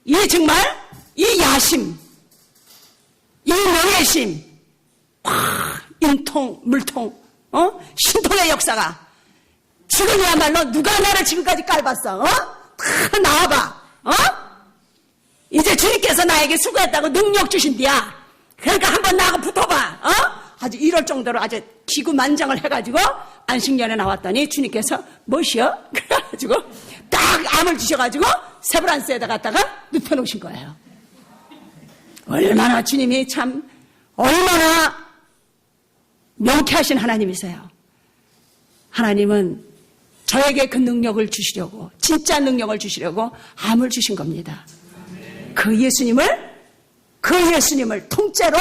이 정말 이 야심, 이 명예심, 인통, 물통, 신통의 역사가 지금이야말로 누가 나를 지금까지 깔봤어? 다 나와봐. 이제 주님께서 나에게 수고했다고 능력 주신디야. 그러니까 한번 나하고 붙어봐. 아주 이럴 정도로 아주 기구만장을 해가지고 안식년에 나왔더니 주님께서 뭐시여? 그래가지고 딱 암을 주셔가지고 세브란스에다 갖다가 눕혀놓으신 거예요. 얼마나 주님이 참 얼마나 명쾌하신 하나님이세요. 하나님은 저에게 그 능력을 주시려고 진짜 능력을 주시려고 암을 주신 겁니다. 그 예수님을 통째로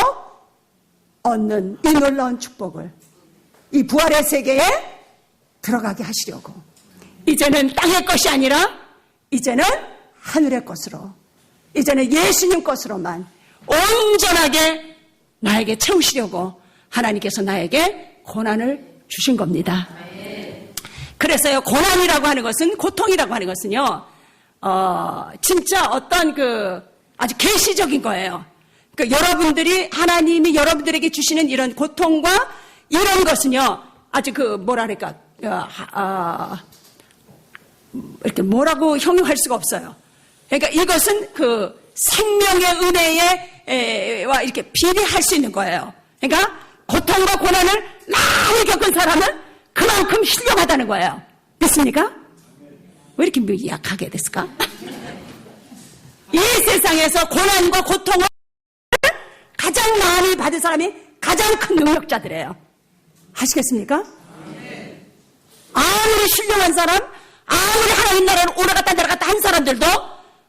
얻는 이 놀라운 축복을 이 부활의 세계에 들어가게 하시려고 이제는 땅의 것이 아니라 이제는 하늘의 것으로 이제는 예수님 것으로만 온전하게 나에게 채우시려고 하나님께서 나에게 고난을 주신 겁니다. 그래서요 고난이라고 하는 것은 고통이라고 하는 것은요 진짜 어떤 아주 계시적인 거예요. 여러분들이 하나님이 여러분들에게 주시는 이런 고통과 이런 것은요 아주 뭐랄까 이렇게 뭐라고 형용할 수가 없어요. 그러니까 이것은 생명의 은혜와 이렇게 비례할 수 있는 거예요. 그러니까 고통과 고난을 많이 겪은 사람은 그만큼 훌륭하다는 거예요. 됐습니까? 왜 이렇게 약하게 됐을까? 이 세상에서 고난과 고통을 가장 많이 받은 사람이 가장 큰 능력자들이에요. 아시겠습니까? 아무리 훌륭한 사람, 아무리 하나님 나라를 오라갔다 내려갔다 한 사람들도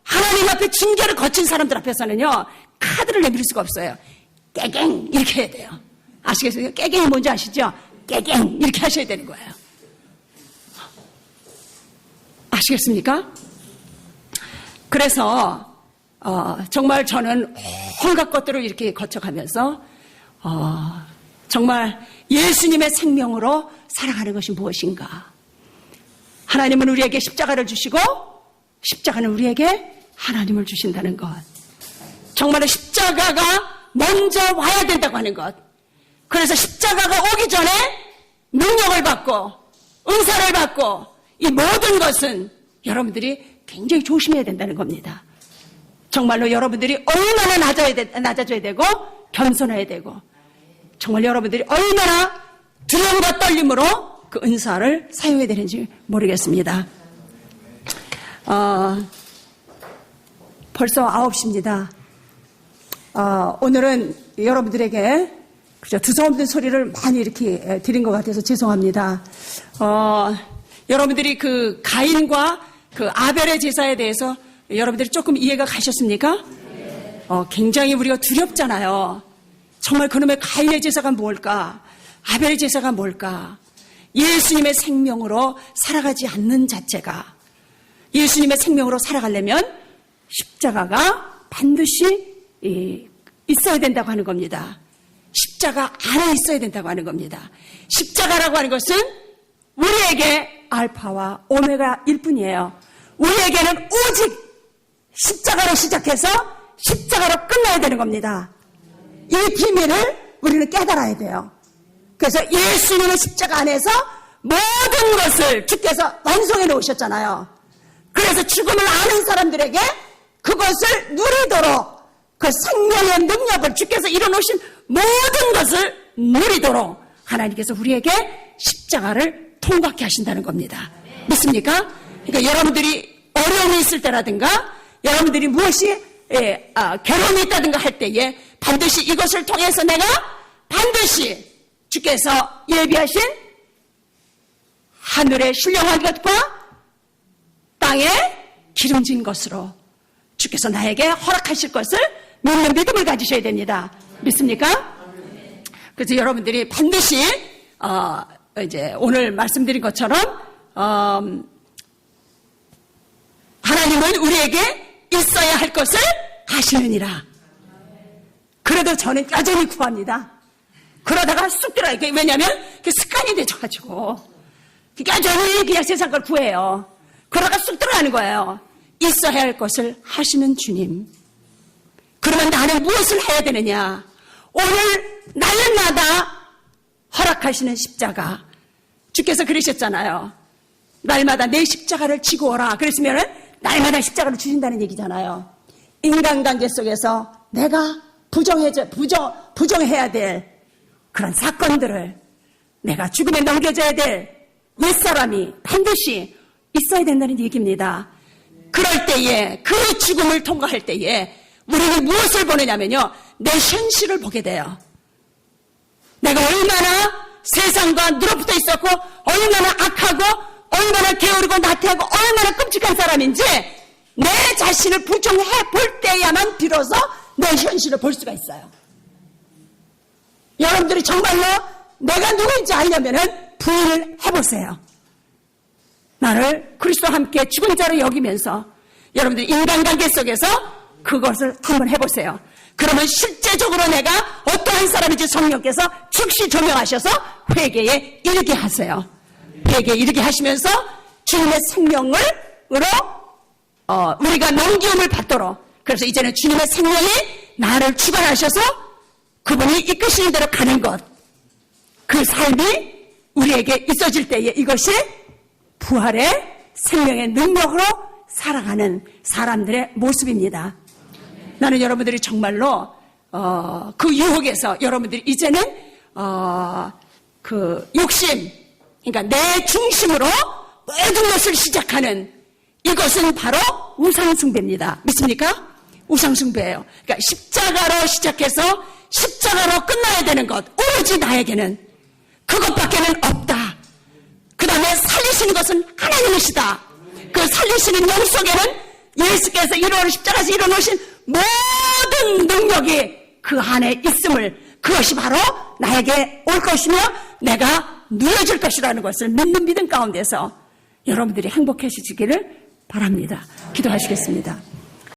하나님 앞에 징계를 거친 사람들 앞에서는요 카드를 내밀 수가 없어요. 깨갱 이렇게 해야 돼요. 아시겠어요? 깨갱이 뭔지 아시죠? 깨갱 이렇게 하셔야 되는 거예요. 아시겠습니까? 그래서 정말 저는 온갖 것들을 이렇게 거쳐가면서 정말 예수님의 생명으로 살아가는 것이 무엇인가. 하나님은 우리에게 십자가를 주시고 십자가는 우리에게 하나님을 주신다는 것. 정말 십자가가 먼저 와야 된다고 하는 것. 그래서 십자가가 오기 전에 능력을 받고 은사를 받고 이 모든 것은 여러분들이 굉장히 조심해야 된다는 겁니다. 정말로 여러분들이 얼마나 낮아져야 되고 겸손해야 되고 정말 여러분들이 얼마나 두려움과 떨림으로 그 은사를 사용해야 되는지 모르겠습니다. 벌써 9시입니다. 오늘은 여러분들에게 그죠? 두서없는 소리를 많이 이렇게 드린 것 같아서 죄송합니다. 여러분들이 가인과 아벨의 제사에 대해서 여러분들이 조금 이해가 가셨습니까? 굉장히 우리가 두렵잖아요. 정말 그놈의 가인의 제사가 뭘까? 아벨의 제사가 뭘까? 예수님의 생명으로 살아가지 않는 자체가 예수님의 생명으로 살아가려면 십자가가 반드시 있어야 된다고 하는 겁니다. 십자가 안에 있어야 된다고 하는 겁니다. 십자가라고 하는 것은 우리에게 알파와 오메가일 뿐이에요. 우리에게는 오직 십자가로 시작해서 십자가로 끝나야 되는 겁니다. 이 비밀을 우리는 깨달아야 돼요. 그래서 예수님의 십자가 안에서 모든 것을 주께서 완성해 놓으셨잖아요. 그래서 죽음을 아는 사람들에게 그것을 누리도록 그 생명의 능력을 주께서 이뤄놓으신 모든 것을 누리도록 하나님께서 우리에게 십자가를 통과케 하신다는 겁니다. 믿습니까? 그러니까 여러분들이 어려움이 있을 때라든가 여러분들이 무엇이 괴로움이 있다든가 할 때에 반드시 이것을 통해서 내가 반드시 주께서 예비하신 하늘의 신령한 것과 땅에 기름진 것으로 주께서 나에게 허락하실 것을 믿는 믿음을 가지셔야 됩니다. 믿습니까? 그래서 여러분들이 반드시 이제 오늘 말씀드린 것처럼 하나님은 우리에게 있어야 할 것을 하시느니라. 그래도 저는 여전히 구합니다. 그러다가 쑥 들어요. 왜냐하면 습관이 되져가지고 여전히 그냥 세상 걸 구해요. 그러다가 쑥 들어가는 거예요. 있어야 할 것을 하시는 주님. 그러면 나는 무엇을 해야 되느냐? 오늘 날마다 허락하시는 십자가. 주께서 그러셨잖아요. 날마다 내 십자가를 지고 오라. 그랬으면 날마다 십자가를 주신다는 얘기잖아요. 인간관계 속에서 내가 부정해야 될 그런 사건들을 내가 죽음에 넘겨줘야 될 옛사람이 반드시 있어야 된다는 얘기입니다. 그럴 때에 그 죽음을 통과할 때에 우리는 무엇을 보느냐면요. 내 현실을 보게 돼요. 내가 얼마나 세상과 늘어붙어 있었고 얼마나 악하고 얼마나 게으르고 나태하고 얼마나 끔찍한 사람인지 내 자신을 부정해 볼 때야만 비로소 내 현실을 볼 수가 있어요. 여러분들이 정말로 내가 누구인지 알려면은 부인을 해보세요. 나를 그리스도와 함께 죽은 자로 여기면서 여러분들 인간관계 속에서 그것을 한번 해보세요. 그러면 실제적으로 내가 어떠한 사람인지 성령께서 즉시 조명하셔서 회개에 이르게 하세요. 회개에 이르게 하시면서 주님의 생명으로 우리가 넘기움을 받도록, 그래서 이제는 주님의 생명이 나를 주관하셔서 그분이 이끄시는 대로 가는 것, 그 삶이 우리에게 있어질 때에 이것이 부활의 생명의 능력으로 살아가는 사람들의 모습입니다. 나는 여러분들이 정말로 그 유혹에서 여러분들이 이제는 그 욕심, 그러니까 내 중심으로 모든 것을 시작하는 이것은 바로 우상숭배입니다. 믿습니까? 우상숭배예요. 그러니까 십자가로 시작해서 십자가로 끝나야 되는 것, 오로지 나에게는 그것밖에는 없다. 그 다음에 살리시는 것은 하나님이시다. 그 살리시는 영 속에는 예수께서 십자가에서 이뤄놓으신 모든 능력이 그 안에 있음을, 그것이 바로 나에게 올 것이며 내가 누려질 것이라는 것을 믿는 믿음 가운데서 여러분들이 행복해지기를 바랍니다. 기도하시겠습니다.